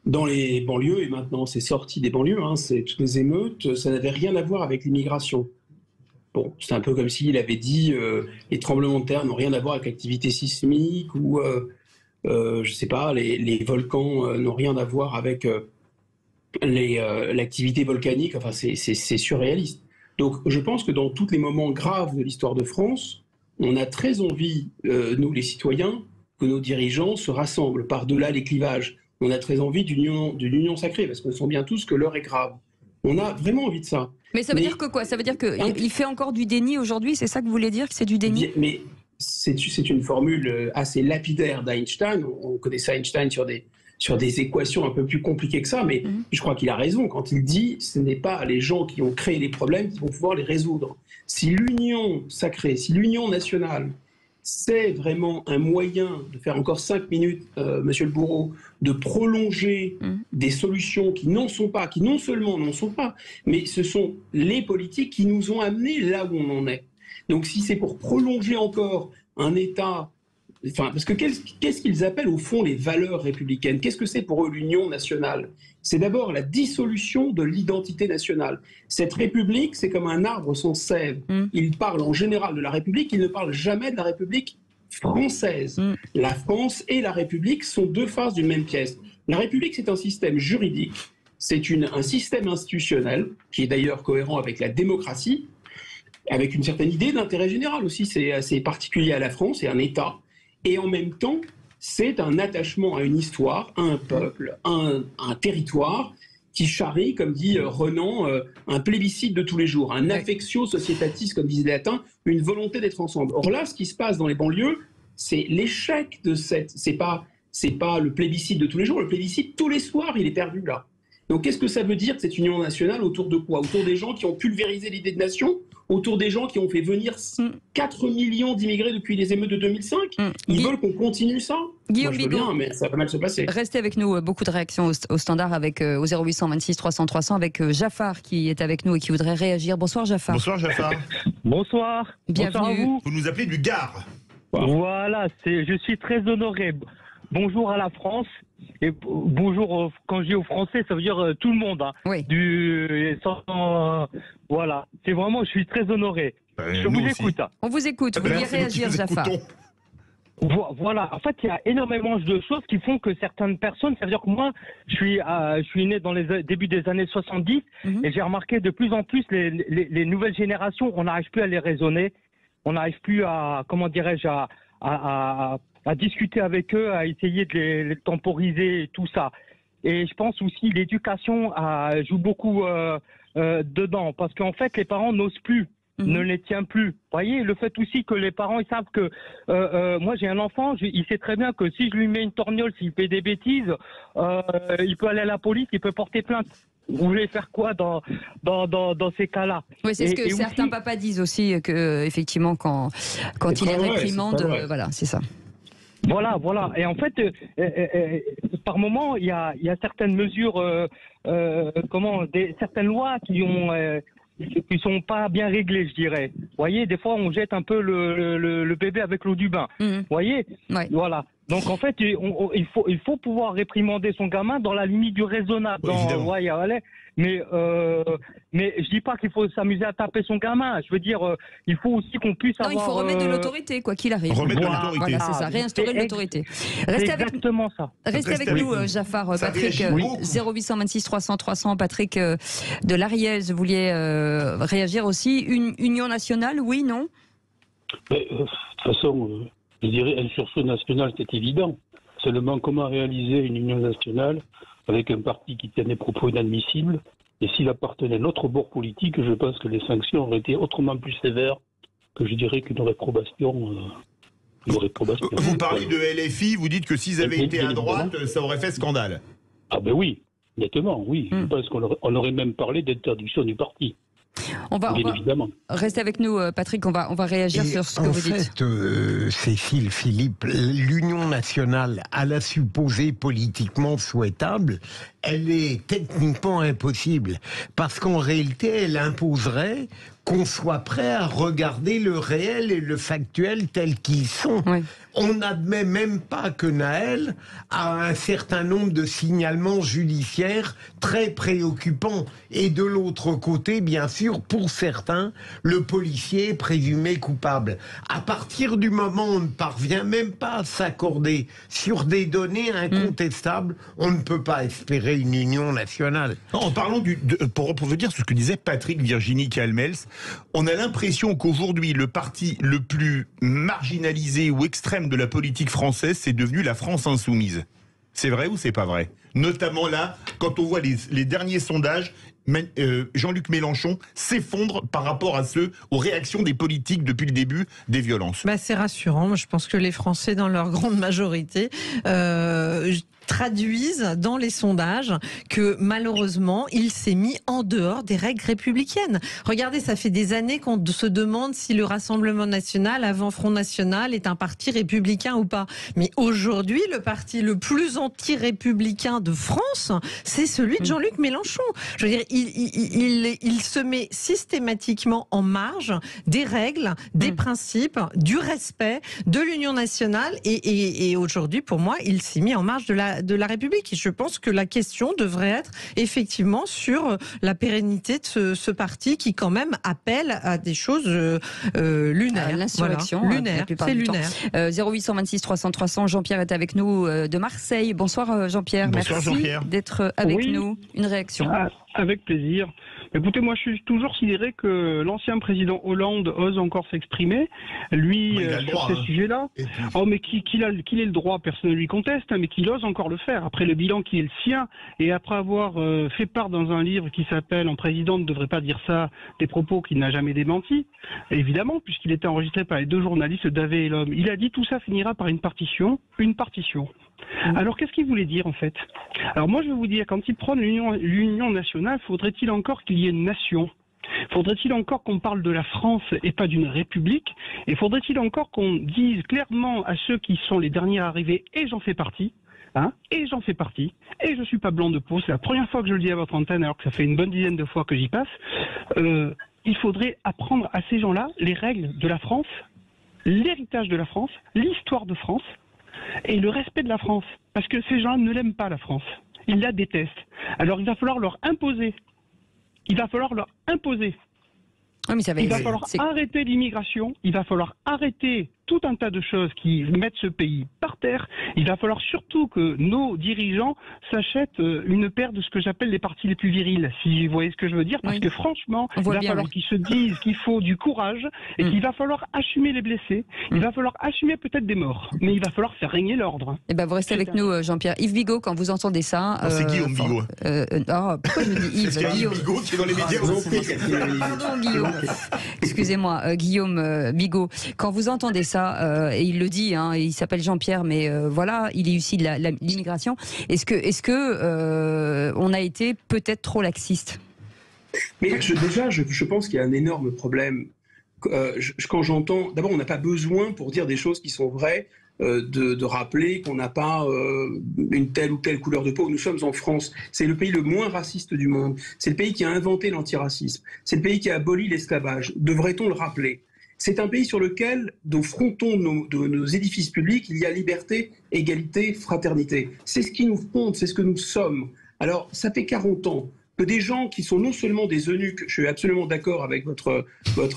dans les banlieues, et maintenant c'est sorti des banlieues, c'est toutes les émeutes, ça n'avait rien à voir avec l'immigration. Bon, c'est un peu comme s'il avait dit les tremblements de terre n'ont rien à voir avec l'activité sismique ou, je sais pas, les volcans n'ont rien à voir avec l'activité volcanique. Enfin, c'est surréaliste. Donc, je pense que dans tous les moments graves de l'histoire de France, on a très envie, nous les citoyens, que nos dirigeants se rassemblent par-delà les clivages. On a très envie d'une union sacrée, parce qu'on sent bien tous que l'heure est grave. On a vraiment envie de ça. Mais ça veut dire que quoi? Ça veut dire qu'il fait encore du déni aujourd'hui? C'est ça que vous voulez dire, que c'est du déni? Mais c'est une formule assez lapidaire d'Einstein. On connaissait Einstein sur des sur des équations un peu plus compliquées que ça, mais je crois qu'il a raison quand il dit ce n'est pas les gens qui ont créé les problèmes qui vont pouvoir les résoudre. Si l'union sacrée, si l'union nationale, c'est vraiment un moyen de faire encore 5 minutes, monsieur le bourreau, de prolonger des solutions qui n'en sont pas, qui non seulement n'en sont pas, mais ce sont les politiques qui nous ont amenés là où on en est. Donc si c'est pour prolonger encore un État... Enfin, parce que qu'est-ce qu'ils appellent au fond les valeurs républicaines? Qu'est-ce que c'est pour eux l'union nationale? C'est d'abord la dissolution de l'identité nationale. Cette République, c'est comme un arbre sans sève. Il parle en général de la République, il ne parle jamais de la République française. La France et la République sont deux faces d'une même pièce. La République, c'est un système juridique, c'est un système institutionnel, qui est d'ailleurs cohérent avec la démocratie, avec une certaine idée d'intérêt général aussi, c'est assez particulier à la France, c'est un État. Et en même temps, c'est un attachement à une histoire, à un peuple, à un territoire qui charrie, comme dit Renan, un plébiscite de tous les jours, un affectio societatis, comme disent les latins, une volonté d'être ensemble. Or là, ce qui se passe dans les banlieues, c'est l'échec de cette... C'est pas le plébiscite de tous les jours, le plébiscite tous les soirs, il est perdu là. Donc qu'est-ce que ça veut dire, cette union nationale, autour de quoi? Autour des gens qui ont pulvérisé l'idée de nation? Autour des gens qui ont fait venir 4 millions d'immigrés depuis les émeutes de 2005. Ils veulent qu'on continue ça. Guillaume Moi, je veux bien, mais ça va mal se passer. Restez avec nous, beaucoup de réactions au standard avec, au 0826 300 300 avec Jaffar qui est avec nous et qui voudrait réagir. Bonsoir Jaffar. Bonsoir Jaffar. Bonsoir. Bienvenue. Bonsoir à vous. Vous nous appelez du Gard. Voilà, je suis très honoré. Bonjour à la France. Et bonjour, quand je dis aux Français, ça veut dire tout le monde. Hein. Oui. Voilà, c'est vraiment, je suis très honoré. Je vous écoute. On vous écoute, vous vouliez réagir, Jaffar. Voilà, en fait, il y a énormément de choses qui font que certaines personnes, ça veut dire que moi, je suis né dans les débuts des années 70 et j'ai remarqué de plus en plus les nouvelles générations, on n'arrive plus à les raisonner, on n'arrive plus à, comment dirais-je, à discuter avec eux, à essayer de les temporiser et tout ça. Et je pense aussi l'éducation joue beaucoup dedans, parce qu'en fait les parents n'osent plus, ne les tient plus. Vous voyez, le fait aussi que les parents ils savent que moi j'ai un enfant, il sait très bien que si je lui mets une torgnole, s'il fait des bêtises, il peut aller à la police, il peut porter plainte. Vous voulez faire quoi dans ces cas-là? Oui, c'est ce que certains papas disent aussi, que effectivement quand il est réprimande, voilà, c'est ça. Voilà. Et en fait, par moment, il y a certaines mesures, certaines lois qui sont pas bien réglées, je dirais. Vous voyez, des fois, on jette un peu le bébé avec l'eau du bain. Vous voyez, voilà. Donc en fait, il faut pouvoir réprimander son gamin dans la limite du raisonnable. Mais je dis pas qu'il faut s'amuser à taper son gamin. Je veux dire, il faut aussi qu'on puisse avoir... il faut remettre de l'autorité, quoi qu'il arrive. Remettre de l'autorité. Voilà, c'est ça, réinstaurer de l'autorité. Restez exactement ça. Restez avec nous, Jaffar. Patrick, 0826 300 300. Patrick de l'Ariège, vous vouliez réagir aussi. Une union nationale, oui, non? De toute façon, je dirais un sursaut national, c'est évident. Seulement, comment réaliser une union nationale avec un parti qui tient des propos inadmissibles? Et s'il appartenait à notre bord politique, je pense que les sanctions auraient été autrement plus sévères que je dirais qu'une réprobation. Vous parlez de LFI, vous dites que s'ils avaient été à droite, ça aurait fait scandale. Ah ben oui, nettement, oui. Je pense qu'on aurait même parlé d'interdiction du parti. On va rester avec nous, Patrick, on va réagir sur ce que vous dites. En fait, Cécile, Philippe, l'union nationale, à la supposer politiquement souhaitable, elle est techniquement impossible. Parce qu'en réalité, elle imposerait qu'on soit prêt à regarder le réel et le factuel tels qu'ils sont. Oui. On n'admet même pas que Naël a un certain nombre de signalements judiciaires très préoccupants. Et de l'autre côté, bien sûr, pour certains, le policier est présumé coupable. À partir du moment où on ne parvient même pas à s'accorder sur des données incontestables, on ne peut pas espérer une union nationale. En parlant pour vous dire ce que disait Patrick Virginie Calmels, on a l'impression qu'aujourd'hui, le parti le plus marginalisé ou extrême de la politique française, c'est devenu la France insoumise. C'est vrai ou c'est pas vrai? Notamment là, quand on voit les derniers sondages, Jean-Luc Mélenchon s'effondre par rapport aux réactions des politiques depuis le début des violences. C'est rassurant. Je pense que les Français, dans leur grande majorité, traduisent dans les sondages que malheureusement, il s'est mis en dehors des règles républicaines. Regardez, ça fait des années qu'on se demande si le Rassemblement national, avant Front National, est un parti républicain ou pas. Mais aujourd'hui, le parti le plus anti-républicain de France, c'est celui de Jean-Luc Mélenchon. Je veux dire, il se met systématiquement en marge des règles, des principes, du respect de l'Union nationale. Et aujourd'hui, pour moi, il s'est mis en marge de la République. Et je pense que la question devrait être effectivement sur la pérennité de ce parti qui quand même appelle à des choses lunaires. L'insurrection, voilà. Lunaire, c'est lunaire. 0826 300 300, Jean-Pierre est avec nous de Marseille. Bonsoir Jean-Pierre, merci d'être avec nous. Une réaction. Avec plaisir. Écoutez, moi je suis toujours sidéré que l'ancien président Hollande ose encore s'exprimer, lui, sur ces sujets-là. Oh, mais qu'il ait le droit, personne ne lui conteste, hein, mais qu'il ose encore le faire. Après le bilan qui est le sien, et après avoir fait part dans un livre qui s'appelle « Un président ne devrait pas dire ça », des propos qu'il n'a jamais démentis, évidemment, puisqu'il était enregistré par les deux journalistes Davé et L'Homme. Il a dit « Tout ça finira par une partition ». Alors qu'est-ce qu'il voulait dire en fait? Alors moi je vais vous dire, quand il prend l'Union nationale, faudrait-il encore qu'il y ait une nation? Faudrait-il encore qu'on parle de la France et pas d'une république? Et faudrait-il encore qu'on dise clairement à ceux qui sont les derniers arrivés, et j'en fais partie, et je suis pas blanc de peau, c'est la première fois que je le dis à votre antenne alors que ça fait une bonne dizaine de fois que j'y passe, il faudrait apprendre à ces gens-là les règles de la France, l'héritage de la France, l'histoire de France, et le respect de la France. Parce que ces gens ne l'aiment pas, la France. Ils la détestent. Alors il va falloir leur imposer. Il va falloir arrêter l'immigration. Il va falloir arrêter tout un tas de choses qui mettent ce pays par terre. Il va falloir surtout que nos dirigeants s'achètent une paire de ce que j'appelle les partis les plus virils, si vous voyez ce que je veux dire, parce que franchement, il va falloir qu'ils se disent qu'il faut du courage et qu'il va falloir assumer les blessés, il va falloir assumer peut-être des morts, mais il va falloir faire régner l'ordre. Eh ben, vous restez avec nous, Jean-Pierre. Yves Bigot, quand vous entendez ça... c'est Guillaume Bigot. Pourquoi je dis Yves? Guillaume Bigot qui est dans les médias. Pardon, Guillaume. Excusez-moi, Guillaume Bigot. Quand vous entendez ça, et il le dit, il s'appelle Jean-Pierre, mais voilà, il est issu de l'immigration. Est-ce que on a été peut-être trop laxiste? Mais je pense qu'il y a un énorme problème. Quand j'entends, d'abord, on n'a pas besoin pour dire des choses qui sont vraies. De rappeler qu'on n'a pas une telle ou telle couleur de peau. Nous sommes en France. C'est le pays le moins raciste du monde. C'est le pays qui a inventé l'antiracisme. C'est le pays qui a aboli l'esclavage. Devrait-on le rappeler? C'est un pays sur lequel, au fronton de nos édifices publics, il y a liberté, égalité, fraternité. C'est ce qui nous fonde, c'est ce que nous sommes. Alors, ça fait 40 ans que des gens qui sont non seulement des eunuques, je suis absolument d'accord avec votre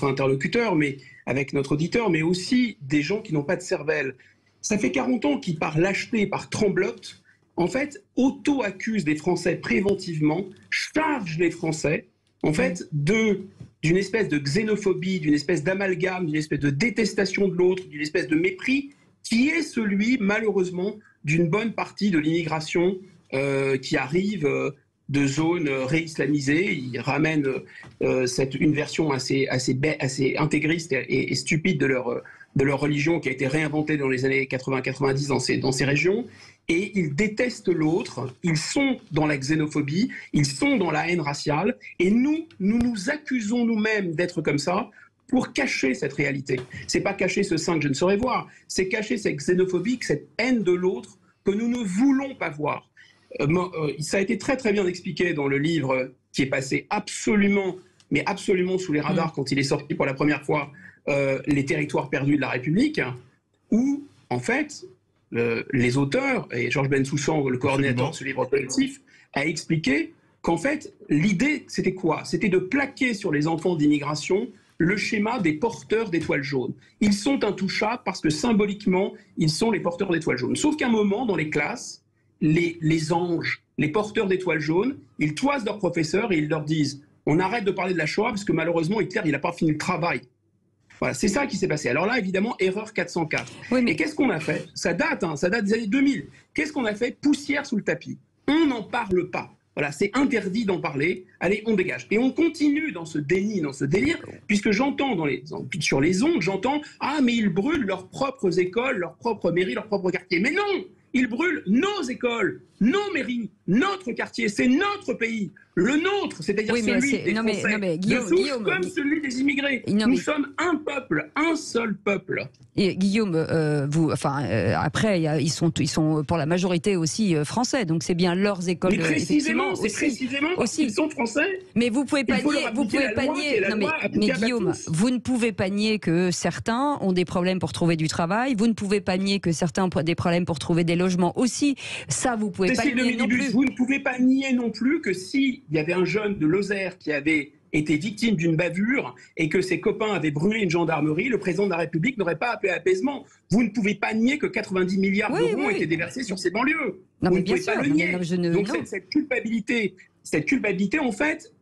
interlocuteur, mais avec notre auditeur, mais aussi des gens qui n'ont pas de cervelle. Ça fait 40 ans qu'ils, par lâcheté, par tremblote, en fait, auto-accusent des Français préventivement, chargent les Français, en fait, d'une espèce de xénophobie, d'une espèce d'amalgame, d'une espèce de détestation de l'autre, d'une espèce de mépris, qui est celui, malheureusement, d'une bonne partie de l'immigration qui arrive de zones réislamisées. Ils ramènent une version assez intégriste et stupide de leur religion qui a été réinventée dans les années 80-90 dans ces régions. Et ils détestent l'autre, ils sont dans la xénophobie, ils sont dans la haine raciale, et nous nous accusons nous-mêmes d'être comme ça pour cacher cette réalité. C'est pas cacher ce sein que je ne saurais voir, c'est cacher cette xénophobie, cette haine de l'autre que nous ne voulons pas voir. Ça a été très très bien expliqué dans le livre qui est passé absolument sous les radars quand il est sorti pour la première fois, Les territoires perdus de la République, où en fait les auteurs, et Georges Bensoussan, le coordinateur de ce livre collectif, a expliqué qu'en fait l'idée c'était quoi? C'était de plaquer sur les enfants d'immigration le schéma des porteurs d'étoiles jaunes. Ils sont intouchables parce que symboliquement ils sont les porteurs d'étoiles jaunes. Sauf qu'à un moment dans les classes, les anges, les porteurs d'étoiles jaunes, ils toisent leurs professeurs et ils leur disent « on arrête de parler de la Shoah parce que malheureusement Hitler il n'a pas fini le travail ». Voilà, c'est ça qui s'est passé. Alors là, évidemment, erreur 404. Oui, mais... Et qu'est-ce qu'on a fait? Ça date des années 2000. Qu'est-ce qu'on a fait? Poussière sous le tapis. On n'en parle pas. Voilà, c'est interdit d'en parler. allez, on dégage. Et on continue dans ce déni, dans ce délire, puisque j'entends sur les ondes, j'entends « Ah, mais ils brûlent leurs propres écoles, leurs propres mairies, leurs propres quartiers ». Mais non, ils brûlent nos écoles, nos mairies, notre quartier, c'est notre pays, le nôtre, c'est-à-dire celui des Français, Guillaume, comme celui des immigrés. Nous sommes un peuple, un seul peuple. Et Guillaume, après, ils sont pour la majorité aussi français, donc c'est bien leurs écoles. Mais précisément, c'est précisément parce qu'ils sont français. Mais vous pouvez pas nier, mais Guillaume, vous ne pouvez pas nier que certains ont des problèmes pour trouver du travail. Vous ne pouvez pas nier que certains ont des problèmes pour trouver des logements aussi. Ça, vous pouvez pas nier non plus. Vous ne pouvez pas nier non plus que s'il y avait un jeune de Lozère qui avait été victime d'une bavure et que ses copains avaient brûlé une gendarmerie, le président de la République n'aurait pas appelé à apaisement. Vous ne pouvez pas nier que 90 milliards d'euros ont été déversés sur ces banlieues. Vous ne pouvez pas le nier. Donc cette culpabilité, en fait,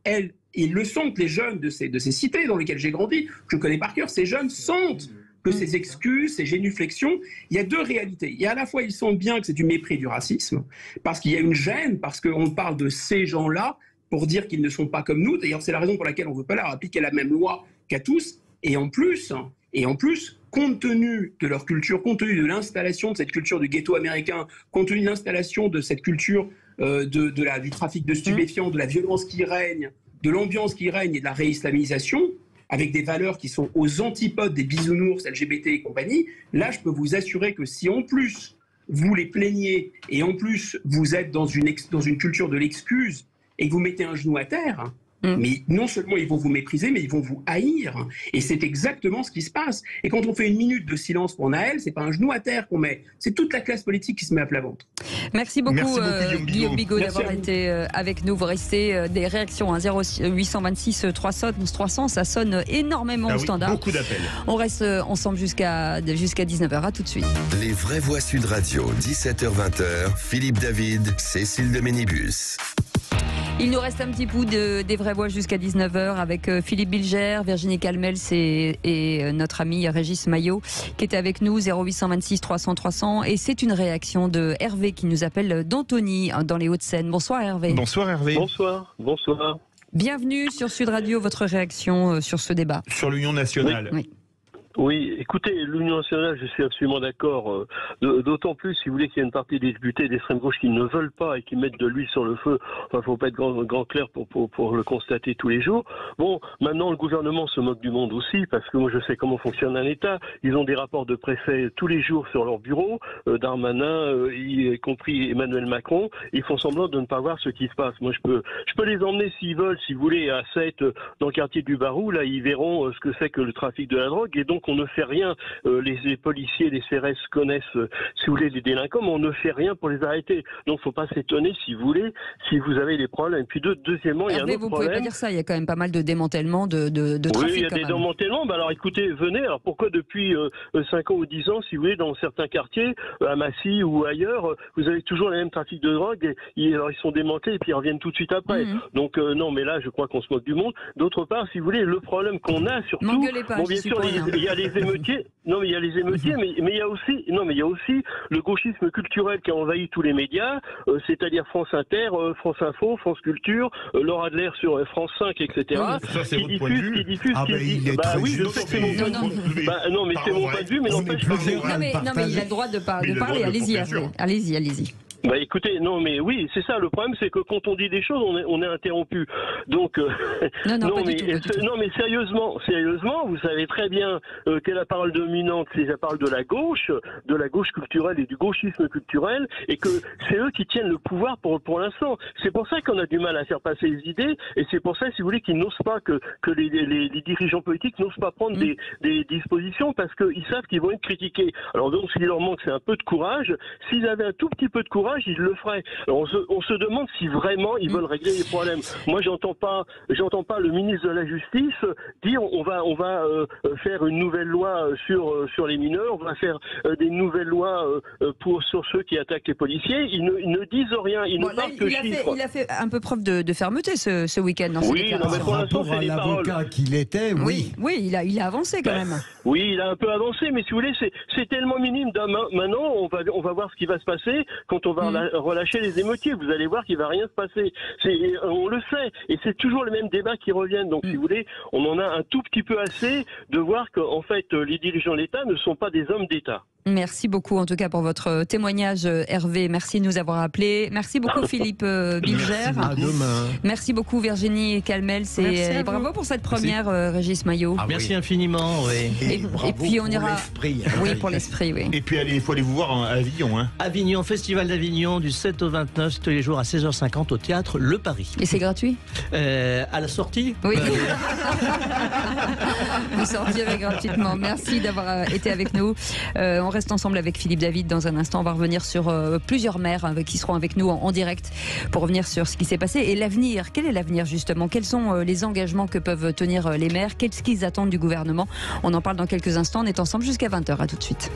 ils le sont, les jeunes de ces cités dans lesquelles j'ai grandi, je connais par cœur, ces jeunes sentent que ces excuses, ces génuflexions, il y a deux réalités. Il y a à la fois, ils sentent bien que c'est du mépris du racisme, parce qu'il y a une gêne, parce qu'on parle de ces gens-là pour dire qu'ils ne sont pas comme nous. D'ailleurs, c'est la raison pour laquelle on ne veut pas leur appliquer la même loi qu'à tous. Et en plus, compte tenu de leur culture, compte tenu de l'installation de cette culture du ghetto américain, compte tenu de l'installation de cette culture du trafic de stupéfiants, de la violence qui règne, de l'ambiance qui règne et de la réislamisation, avec des valeurs qui sont aux antipodes des bisounours, LGBT et compagnie, là, je peux vous assurer que si en plus vous les plaignez et en plus vous êtes dans une culture de l'excuse et que vous mettez un genou à terre, mais non seulement ils vont vous mépriser, mais ils vont vous haïr. Et c'est exactement ce qui se passe. Et quand on fait une minute de silence pour Naël, c'est pas un genou à terre qu'on met, c'est toute la classe politique qui se met à plat ventre. Merci beaucoup Guillaume Bigot d'avoir été avec nous. Vous restez des réactions, 0826 300 300, ça sonne énormément au standard. Beaucoup d'appels. On reste ensemble jusqu'à 19h. À tout de suite. Les vraies voix Sud Radio, 17h-20h, Philippe David, Cécile de Ménibus. Il nous reste un petit bout des vraies voix jusqu'à 19h avec Philippe Bilger, Virginie Calmels et notre ami Régis Maillot qui est avec nous, 0826 300 300. Et c'est une réaction de Hervé qui nous appelle d'Antony dans les Hauts-de-Seine. Bonsoir Hervé. Bonsoir Hervé. Bonsoir. Bienvenue sur Sud Radio, votre réaction sur ce débat. Sur l'Union nationale. Oui, écoutez, l'Union nationale, je suis absolument d'accord. D'autant plus, si vous voulez, qu'il y a une partie des députés d'extrême gauche qui ne veulent pas et qui mettent de l'huile sur le feu. Enfin, faut pas être grand clair pour le constater tous les jours. Bon, maintenant, le gouvernement se moque du monde aussi, parce que moi, je sais comment fonctionne un État. Ils ont des rapports de préfets tous les jours sur leur bureau, Darmanin, y compris Emmanuel Macron. Ils font semblant de ne pas voir ce qui se passe. Moi, je peux les emmener s'ils veulent, si vous voulez, à 7 dans le quartier du Barou. Là, ils verront ce que c'est que le trafic de la drogue. Et donc, on ne fait rien. Les policiers, les CRS connaissent, si vous voulez, les délinquants, mais on ne fait rien pour les arrêter. Donc, faut pas s'étonner, si vous voulez, si vous avez des problèmes. Et puis, deuxièmement, il y a un autre problème. Vous pouvez pas dire ça. Il y a quand même pas mal de démantèlements de trafic. Oui, il y a des démantèlements. Bah alors, écoutez, venez. Alors, pourquoi depuis 5 ans ou 10 ans, si vous voulez, dans certains quartiers, à Massy ou ailleurs, vous avez toujours les mêmes trafics de drogue et ils sont démantelés et puis ils reviennent tout de suite après. Donc, non, mais là, je crois qu'on se moque du monde. D'autre part, si vous voulez, le problème qu'on a surtout, m'engueulez pas, bien sûr, il y a les émeutiers. Non, mais il y a les émeutiers, mais il y a aussi le gauchisme culturel qui a envahi tous les médias, c'est-à-dire France Inter, France Info, France Culture, Laura Adler sur France 5, etc. Ça, c'est votre point de vue. Oui, je sais que c'est mon point de vue. Non, mais c'est mon point de vue, mais n'empêche pas. Non, mais il a le droit de parler. Allez-y, Hervé. Allez-y. Bah écoutez, non mais oui, c'est ça le problème, c'est que quand on dit des choses, on est interrompu. Donc non mais sérieusement, vous savez très bien que la parole dominante, c'est la parole de la gauche culturelle et du gauchisme culturel, et que c'est eux qui tiennent le pouvoir pour l'instant. C'est pour ça qu'on a du mal à faire passer les idées, et c'est pour ça, si vous voulez, qu'ils n'osent pas que les dirigeants politiques n'osent pas prendre des dispositions parce qu'ils savent qu'ils vont être critiqués. Alors donc, s'il leur manque, c'est un peu de courage. S'ils avaient un tout petit peu de courage, ils le feraient. Alors on se demande si vraiment ils veulent régler les problèmes. Moi, j'entends pas le ministre de la Justice dire on va faire une nouvelle loi sur les mineurs, on va faire des nouvelles lois sur ceux qui attaquent les policiers. Ils ne disent rien, ils ne parlent que chiffres. Il a fait un peu preuve de fermeté ce week-end dans ses déclarations. Mais pour l'instant, c'est des paroles. L'avocat qu'il était, oui, il a avancé quand même. Oui, il a un peu avancé, mais si vous voulez, c'est tellement minime. Maintenant, on va voir ce qui va se passer quand on va va relâcher les émeutiers. Vous allez voir qu'il va rien se passer. On le sait. Et c'est toujours les mêmes débats qui reviennent. Donc, si vous voulez, on en a un tout petit peu assez de voir qu'en fait, les dirigeants de l'État ne sont pas des hommes d'État. Merci beaucoup en tout cas pour votre témoignage, Hervé. Merci de nous avoir appelés. Merci beaucoup Philippe Bilger. Merci beaucoup Virginie Calmels. Et bravo pour cette première, Régis Maillot. Merci infiniment. Oui. Et puis on ira. Oui, pour l'esprit. Oui. Et puis il faut aller vous voir à Avignon. Avignon, Festival d'Avignon du 7 au 29, tous les jours à 16h50 au théâtre Le Paris. Et c'est gratuit à la sortie. Oui. Vous sortirez gratuitement. Merci d'avoir été avec nous. On reste ensemble avec Philippe David dans un instant. On va revenir sur plusieurs maires qui seront avec nous en direct pour revenir sur ce qui s'est passé et l'avenir. Quel est l'avenir justement? Quels sont les engagements que peuvent tenir les maires? Qu'est-ce qu'ils attendent du gouvernement? On en parle dans quelques instants. On est ensemble jusqu'à 20h. À tout de suite.